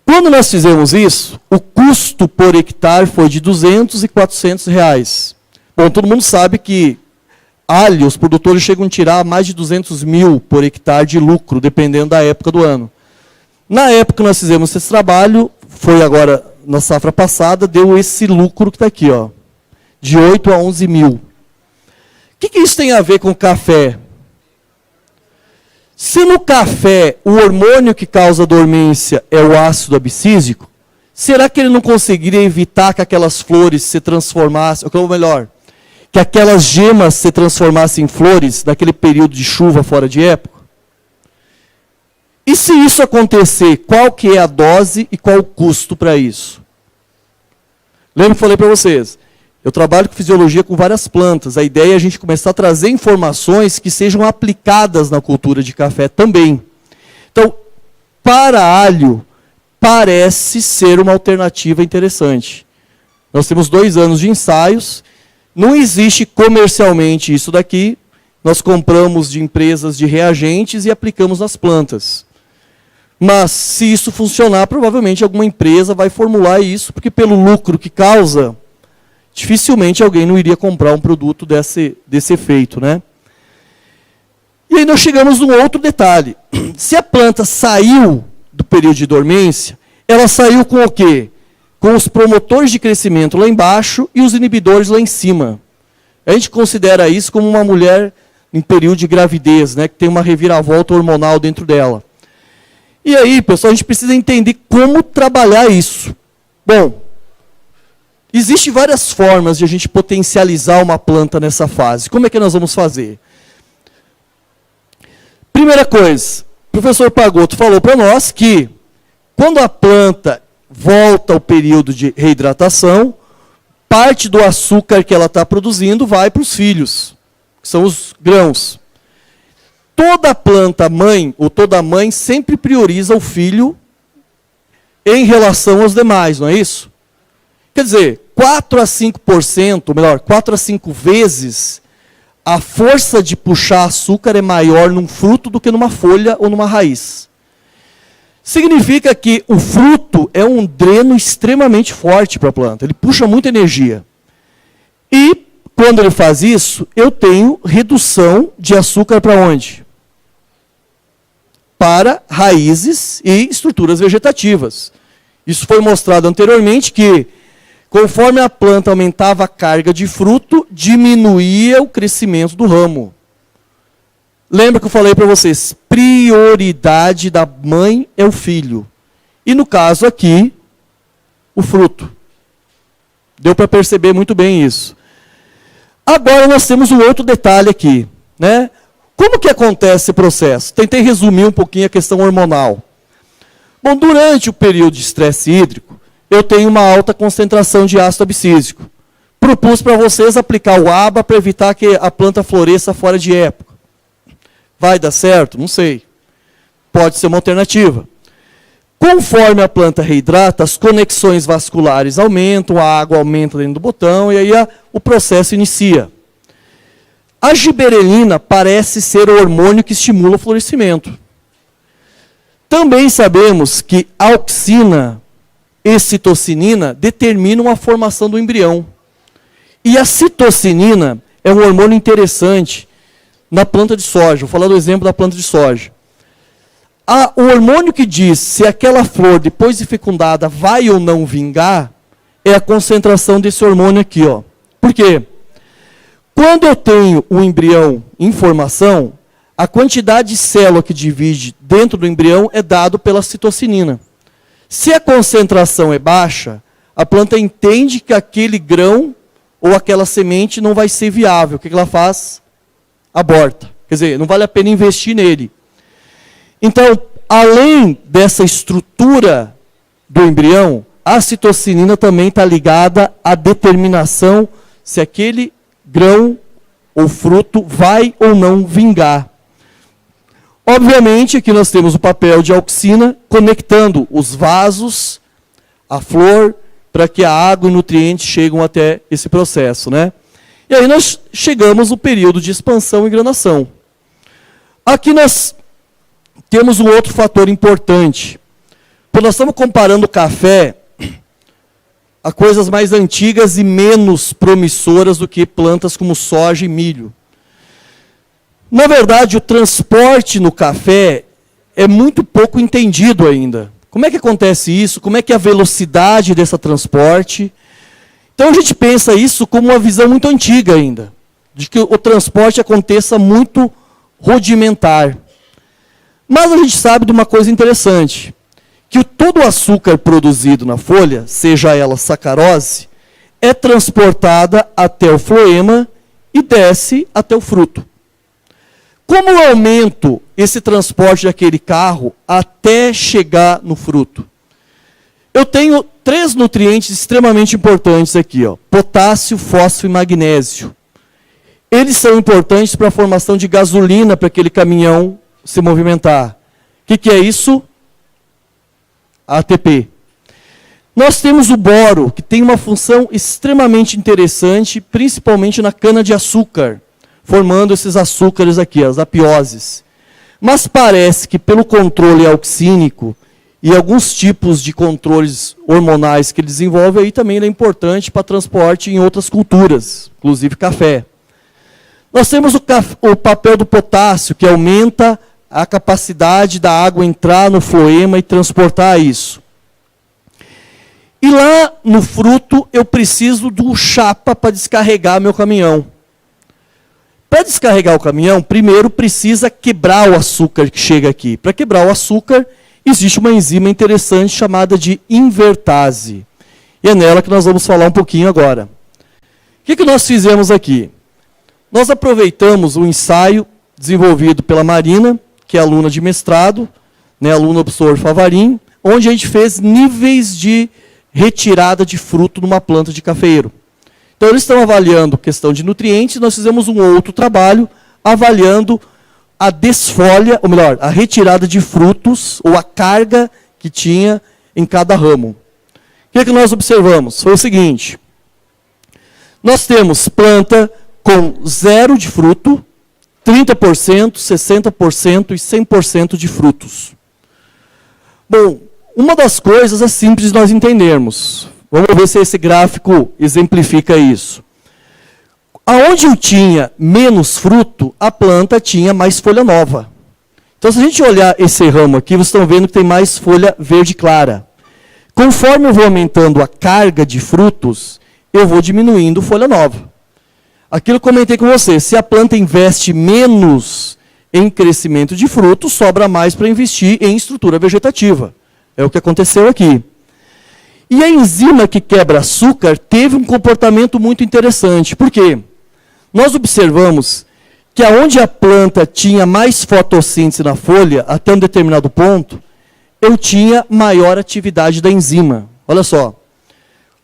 Quando nós fizemos isso, o custo por hectare foi de R$200 e R$400. Bom, todo mundo sabe que alho, os produtores chegam a tirar mais de 200 mil por hectare de lucro, dependendo da época do ano. Na época que nós fizemos esse trabalho, foi agora na safra passada, deu esse lucro que está aqui, ó, de 8 a 11 mil. O que isso tem a ver com café? Se no café o hormônio que causa dormência é o ácido abscísico, será que ele não conseguiria evitar que aquelas flores se transformassem, ou melhor, que aquelas gemas se transformassem em flores naquele período de chuva fora de época? E se isso acontecer, qual que é a dose e qual o custo para isso? Lembra que eu falei para vocês? Eu trabalho com fisiologia com várias plantas. A ideia é a gente começar a trazer informações que sejam aplicadas na cultura de café também. Então, para alho, parece ser uma alternativa interessante. Nós temos 2 anos de ensaios. Não existe comercialmente isso daqui. Nós compramos de empresas de reagentes e aplicamos nas plantas. Mas, se isso funcionar, provavelmente alguma empresa vai formular isso, porque pelo lucro que causa, dificilmente alguém não iria comprar um produto desse efeito, né? E aí nós chegamos num outro detalhe. Se a planta saiu do período de dormência, ela saiu com o quê? Com os promotores de crescimento lá embaixo e os inibidores lá em cima. A gente considera isso como uma mulher em período de gravidez, né, que tem uma reviravolta hormonal dentro dela. E aí, pessoal, a gente precisa entender como trabalhar isso. Bom, existem várias formas de a gente potencializar uma planta nessa fase. Como é que nós vamos fazer? Primeira coisa, o professor Pagotto falou para nós que quando a planta volta ao período de reidratação, parte do açúcar que ela está produzindo vai para os filhos, que são os grãos. Toda planta mãe, ou toda mãe, sempre prioriza o filho em relação aos demais, não é isso? Quer dizer, 4 a 5%, ou melhor, 4 a 5 vezes, a força de puxar açúcar é maior num fruto do que numa folha ou numa raiz. Significa que o fruto é um dreno extremamente forte para a planta. Ele puxa muita energia. E, quando ele faz isso, eu tenho redução de açúcar para onde? Para raízes e estruturas vegetativas. Isso foi mostrado anteriormente que, conforme a planta aumentava a carga de fruto, diminuía o crescimento do ramo. Lembra que eu falei para vocês, prioridade da mãe é o filho. E no caso aqui, o fruto. Deu para perceber muito bem isso. Agora nós temos um outro detalhe aqui, né? Como que acontece esse processo? Tentei resumir um pouquinho a questão hormonal. Bom, durante o período de estresse hídrico, eu tenho uma alta concentração de ácido abscísico. Propus para vocês aplicar o ABA para evitar que a planta floresça fora de época. Vai dar certo? Não sei. Pode ser uma alternativa. Conforme a planta reidrata, as conexões vasculares aumentam, a água aumenta dentro do botão e aí o processo inicia. A giberelina parece ser o hormônio que estimula o florescimento. Também sabemos que a auxina e citocinina determinam a formação do embrião. E a citocinina é um hormônio interessante na planta de soja. Vou falar do exemplo da planta de soja. O hormônio que diz se aquela flor, depois de fecundada, vai ou não vingar, é a concentração desse hormônio aqui. Ó. Por quê? Quando eu tenho o embrião em formação, a quantidade de célula que divide dentro do embrião é dado pela citocinina. Se a concentração é baixa, a planta entende que aquele grão ou aquela semente não vai ser viável. O que ela faz? Aborta. Quer dizer, não vale a pena investir nele. Então, além dessa estrutura do embrião, a citocinina também está ligada à determinação se aquele grão ou fruto vai ou não vingar. Obviamente, aqui nós temos o papel de auxina conectando os vasos, a flor, para que a água e nutrientes cheguem até esse processo, né? E aí nós chegamos no período de expansão e granação. Aqui nós temos um outro fator importante. Quando nós estamos comparando o café a coisas mais antigas e menos promissoras do que plantas como soja e milho. Na verdade, o transporte no café é muito pouco entendido ainda. Como é que acontece isso? Como é que é a velocidade desse transporte? Então a gente pensa isso como uma visão muito antiga ainda, de que o transporte aconteça muito rudimentar. Mas a gente sabe de uma coisa interessante, que todo o açúcar produzido na folha, seja ela sacarose, é transportada até o floema e desce até o fruto. Como eu aumento esse transporte daquele carro até chegar no fruto? Eu tenho 3 nutrientes extremamente importantes aqui, ó: potássio, fósforo e magnésio. Eles são importantes para a formação de gasolina para aquele caminhão se movimentar. O que é isso? ATP. Nós temos o boro, que tem uma função extremamente interessante, principalmente na cana-de-açúcar, formando esses açúcares aqui, as apioses. Mas parece que pelo controle auxínico e alguns tipos de controles hormonais que ele desenvolve, aí também ele é importante para transporte em outras culturas, inclusive café. Nós temos o papel do potássio, que aumenta a capacidade da água entrar no floema e transportar isso. E lá no fruto, eu preciso do chapa para descarregar meu caminhão. Para descarregar o caminhão, primeiro precisa quebrar o açúcar que chega aqui. Para quebrar o açúcar, existe uma enzima interessante chamada de invertase. E é nela que nós vamos falar um pouquinho agora. O que nós fizemos aqui? Nós aproveitamos o ensaio desenvolvido pela Marina, que é aluna de mestrado, né, aluna do professor Favarin, onde a gente fez níveis de retirada de fruto numa planta de cafeiro. Então, eles estão avaliando questão de nutrientes, nós fizemos um outro trabalho avaliando a desfolha, ou melhor, a retirada de frutos, ou a carga que tinha em cada ramo. O que nós observamos? Foi o seguinte: nós temos planta com 0 de fruto, 30%, 60% e 100% de frutos. Bom, uma das coisas é simples de nós entendermos. Vamos ver se esse gráfico exemplifica isso. Aonde eu tinha menos fruto, a planta tinha mais folha nova. Então, se a gente olhar esse ramo aqui, vocês estão vendo que tem mais folha verde clara. Conforme eu vou aumentando a carga de frutos, eu vou diminuindo folha nova. Aquilo que eu comentei com você, se a planta investe menos em crescimento de frutos, sobra mais para investir em estrutura vegetativa. É o que aconteceu aqui. E a enzima que quebra açúcar teve um comportamento muito interessante. Por quê? Nós observamos que aonde a planta tinha mais fotossíntese na folha, até um determinado ponto, eu tinha maior atividade da enzima. Olha só.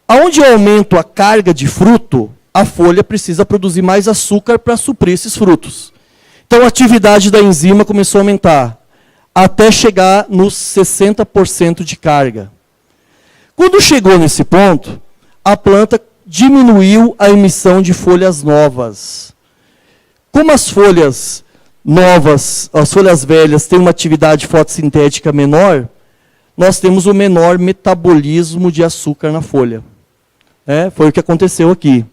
Aonde eu aumento a carga de fruto, a folha precisa produzir mais açúcar para suprir esses frutos. Então a atividade da enzima começou a aumentar, até chegar nos 60% de carga. Quando chegou nesse ponto, a planta diminuiu a emissão de folhas novas. Como as folhas novas, as folhas velhas têm uma atividade fotossintética menor, nós temos o menor metabolismo de açúcar na folha. Foi o que aconteceu aqui.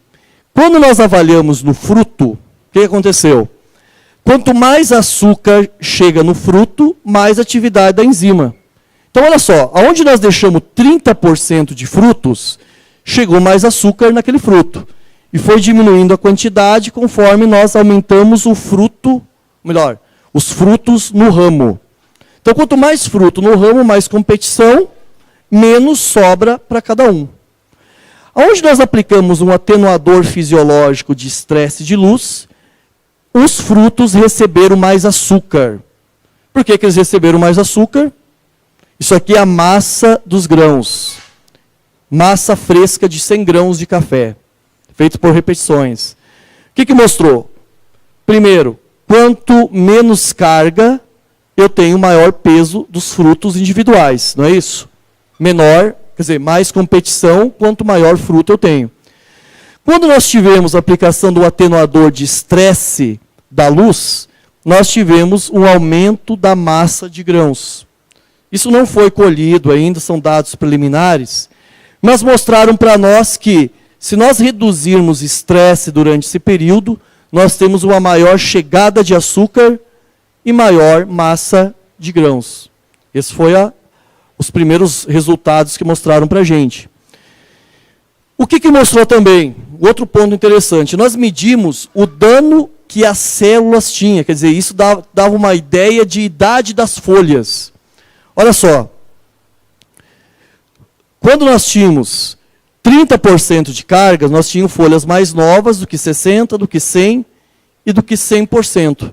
Quando nós avaliamos no fruto, o que aconteceu? Quanto mais açúcar chega no fruto, mais atividade da enzima. Então, olha só, aonde nós deixamos 30% de frutos, chegou mais açúcar naquele fruto. E foi diminuindo a quantidade conforme nós aumentamos o fruto, melhor, os frutos no ramo. Então, quanto mais fruto no ramo, mais competição, menos sobra para cada um. Onde nós aplicamos um atenuador fisiológico de estresse de luz, os frutos receberam mais açúcar. Por que eles receberam mais açúcar? Isso aqui é a massa dos grãos. Massa fresca de 100 grãos de café, feito por repetições. O que mostrou? Primeiro, quanto menos carga, eu tenho maior peso dos frutos individuais, não é isso? Menor, quer dizer, mais competição, quanto maior fruto eu tenho. Quando nós tivemos a aplicação do atenuador de estresse da luz, nós tivemos um aumento da massa de grãos. Isso não foi colhido ainda, são dados preliminares, mas mostraram para nós que, se nós reduzirmos estresse durante esse período, nós temos uma maior chegada de açúcar e maior massa de grãos. Esse foi os primeiros resultados que mostraram para a gente. O que mostrou também? Outro ponto interessante. Nós medimos o dano que as células tinham. Quer dizer, isso dava uma ideia de idade das folhas. Olha só. Quando nós tínhamos 30% de cargas, nós tínhamos folhas mais novas do que 60%, do que 100% e do que 100%.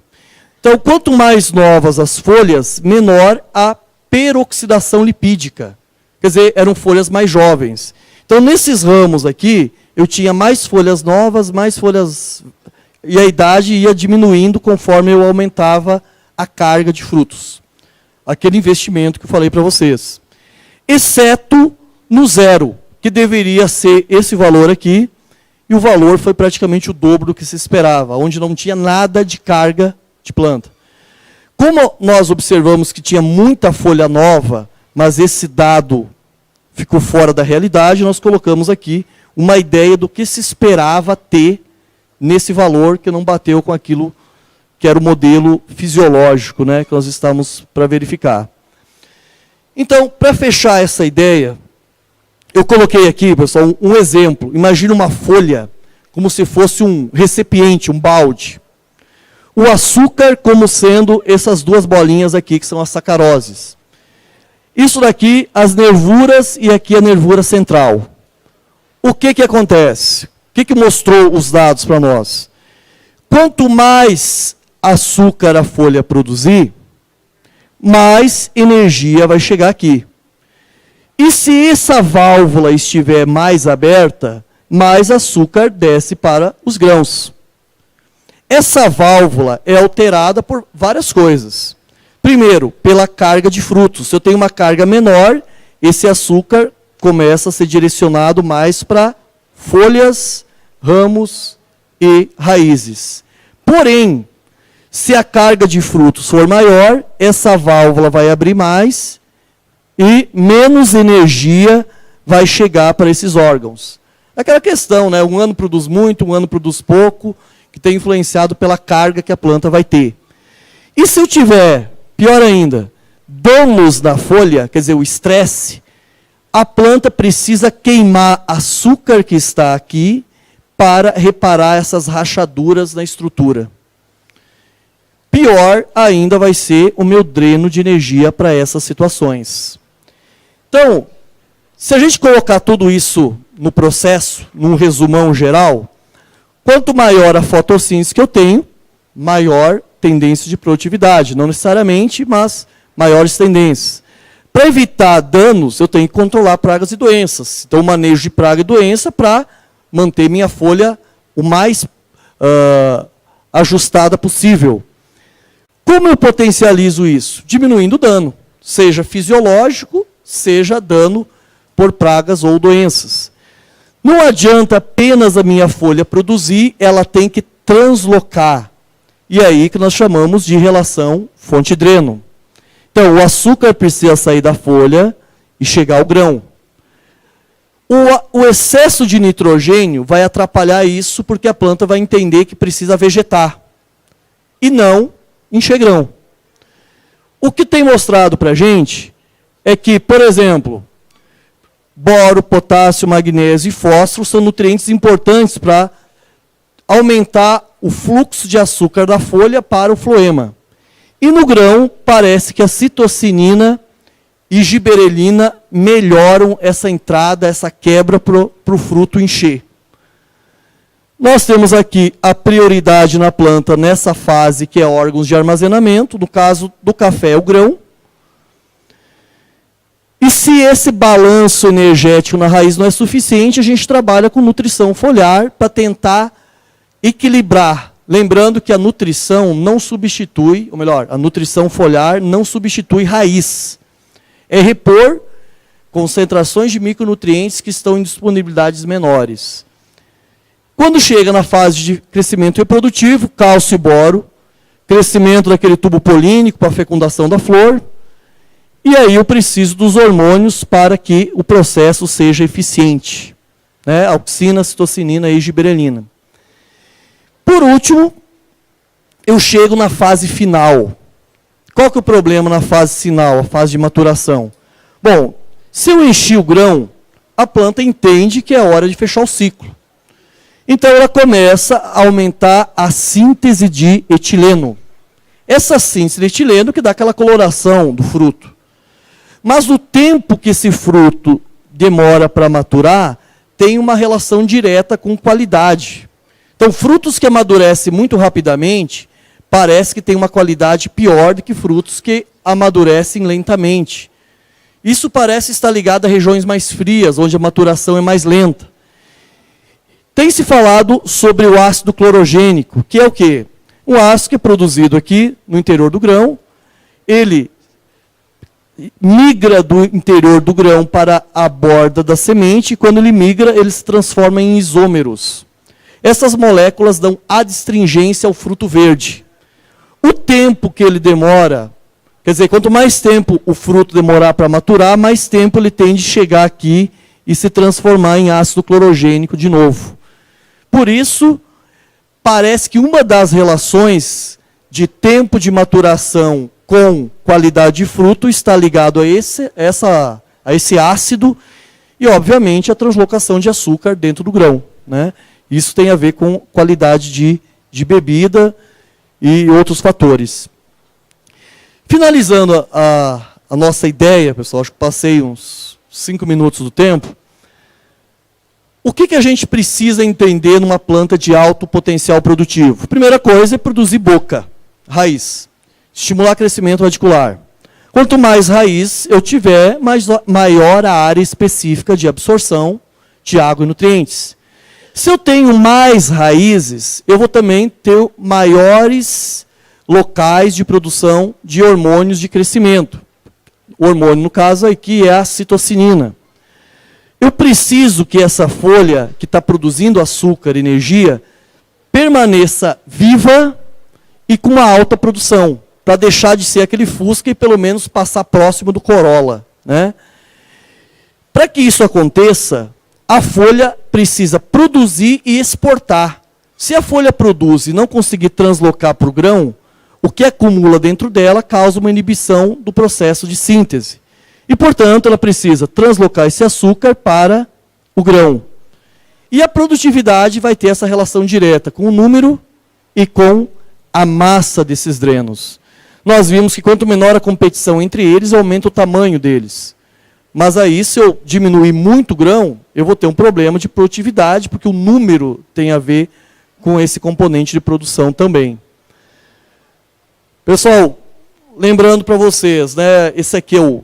Então, quanto mais novas as folhas, menor a peroxidação lipídica. Quer dizer, eram folhas mais jovens. Então, nesses ramos aqui, eu tinha mais folhas novas, mais folhas... E a idade ia diminuindo conforme eu aumentava a carga de frutos. Aquele investimento que eu falei para vocês. Exceto no zero, que deveria ser esse valor aqui, e o valor foi praticamente o dobro do que se esperava, onde não tinha nada de carga de planta. Como nós observamos que tinha muita folha nova, mas esse dado ficou fora da realidade, nós colocamos aqui uma ideia do que se esperava ter nesse valor que não bateu com aquilo que era o modelo fisiológico, né, que nós estamos para verificar. Então, para fechar essa ideia, eu coloquei aqui, pessoal, um exemplo. Imagina uma folha como se fosse um recipiente, um balde. O açúcar como sendo essas duas bolinhas aqui, que são as sacaroses. Isso daqui, as nervuras, e aqui a nervura central. O que acontece? O que mostrou os dados para nós? Quanto mais açúcar a folha produzir, mais energia vai chegar aqui. E se essa válvula estiver mais aberta, mais açúcar desce para os grãos. Essa válvula é alterada por várias coisas. Primeiro, pela carga de frutos. Se eu tenho uma carga menor, esse açúcar começa a ser direcionado mais para folhas, ramos e raízes. Porém, se a carga de frutos for maior, essa válvula vai abrir mais e menos energia vai chegar para esses órgãos. Aquela questão, né? Um ano produz muito, um ano produz pouco, que tem influenciado pela carga que a planta vai ter. E se eu tiver, pior ainda, danos na folha, quer dizer, o estresse, a planta precisa queimar açúcar que está aqui para reparar essas rachaduras na estrutura. Pior ainda vai ser o meu dreno de energia para essas situações. Então, se a gente colocar tudo isso no processo, num resumão geral, quanto maior a fotossíntese que eu tenho, maior tendência de produtividade. Não necessariamente, mas maiores tendências. Para evitar danos, eu tenho que controlar pragas e doenças. Então, manejo de praga e doença para manter minha folha o mais ajustada possível. Como eu potencializo isso? Diminuindo o dano, seja fisiológico, seja dano por pragas ou doenças. Não adianta apenas a minha folha produzir, ela tem que translocar. E é aí que nós chamamos de relação fonte-dreno. Então, o açúcar precisa sair da folha e chegar ao grão. O excesso de nitrogênio vai atrapalhar isso, porque a planta vai entender que precisa vegetar. E não encher grão. O que tem mostrado para a gente é que, por exemplo, boro, potássio, magnésio e fósforo são nutrientes importantes para aumentar o fluxo de açúcar da folha para o floema. E no grão, parece que a citocinina e giberelina melhoram essa entrada, essa quebra para o fruto encher. Nós temos aqui a prioridade na planta nessa fase, que é órgãos de armazenamento, no caso do café é o grão. E se esse balanço energético na raiz não é suficiente, a gente trabalha com nutrição foliar para tentar equilibrar. Lembrando que a nutrição não substitui, ou melhor, a nutrição foliar não substitui raiz. É repor concentrações de micronutrientes que estão em disponibilidades menores. Quando chega na fase de crescimento reprodutivo, cálcio e boro, crescimento daquele tubo polínico para a fecundação da flor, e aí eu preciso dos hormônios para que o processo seja eficiente. Né? Auxina, citocinina e giberelina. Por último, eu chego na fase final. Qual que é o problema na fase final, a fase de maturação? Bom, se eu enchi o grão, a planta entende que é hora de fechar o ciclo. Então ela começa a aumentar a síntese de etileno. Essa síntese de etileno que dá aquela coloração do fruto. Mas o tempo que esse fruto demora para maturar tem uma relação direta com qualidade. Então, frutos que amadurecem muito rapidamente, parece que tem uma qualidade pior do que frutos que amadurecem lentamente. Isso parece estar ligado a regiões mais frias, onde a maturação é mais lenta. Tem se falado sobre o ácido clorogênico, que é o quê? Um ácido que é produzido aqui no interior do grão, ele migra do interior do grão para a borda da semente, e quando ele migra, ele se transforma em isômeros. Essas moléculas dão adstringência ao fruto verde. O tempo que ele demora, quer dizer, quanto mais tempo o fruto demorar para maturar, mais tempo ele tem de chegar aqui e se transformar em ácido clorogênico de novo. Por isso, parece que uma das relações de tempo de maturação com qualidade de fruto está ligado a esse ácido e, obviamente, a translocação de açúcar dentro do grão. Né? Isso tem a ver com qualidade de bebida e outros fatores. Finalizando a nossa ideia, pessoal, acho que passei uns 5 minutos do tempo. O que a gente precisa entender numa planta de alto potencial produtivo? Primeira coisa é produzir boca, raiz. Estimular crescimento radicular. Quanto mais raiz eu tiver, maior a área específica de absorção de água e nutrientes. Se eu tenho mais raízes, eu vou também ter maiores locais de produção de hormônios de crescimento. O hormônio, no caso, aqui é a citocinina. Eu preciso que essa folha, que está produzindo açúcar, energia, permaneça viva e com uma alta produção, para deixar de ser aquele fusca e pelo menos passar próximo do corola. né? Para que isso aconteça, a folha precisa produzir e exportar. Se a folha produz e não conseguir translocar para o grão, o que acumula dentro dela causa uma inibição do processo de síntese. E, portanto, ela precisa translocar esse açúcar para o grão. E a produtividade vai ter essa relação direta com o número e com a massa desses drenos. Nós vimos que quanto menor a competição entre eles, aumenta o tamanho deles. Mas aí, se eu diminuir muito o grão, eu vou ter um problema de produtividade, porque o número tem a ver com esse componente de produção também. Pessoal, lembrando para vocês, né, esse aqui é o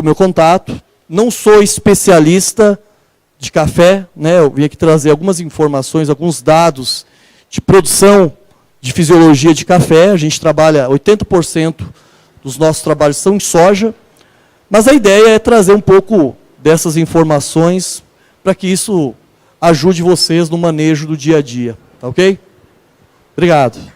meu contato. Não sou especialista de café, né, eu vim aqui trazer algumas informações, alguns dados de produção, de fisiologia de café. A gente trabalha, 80% dos nossos trabalhos são em soja, mas a ideia é trazer um pouco dessas informações para que isso ajude vocês no manejo do dia a dia, tá ok? Obrigado.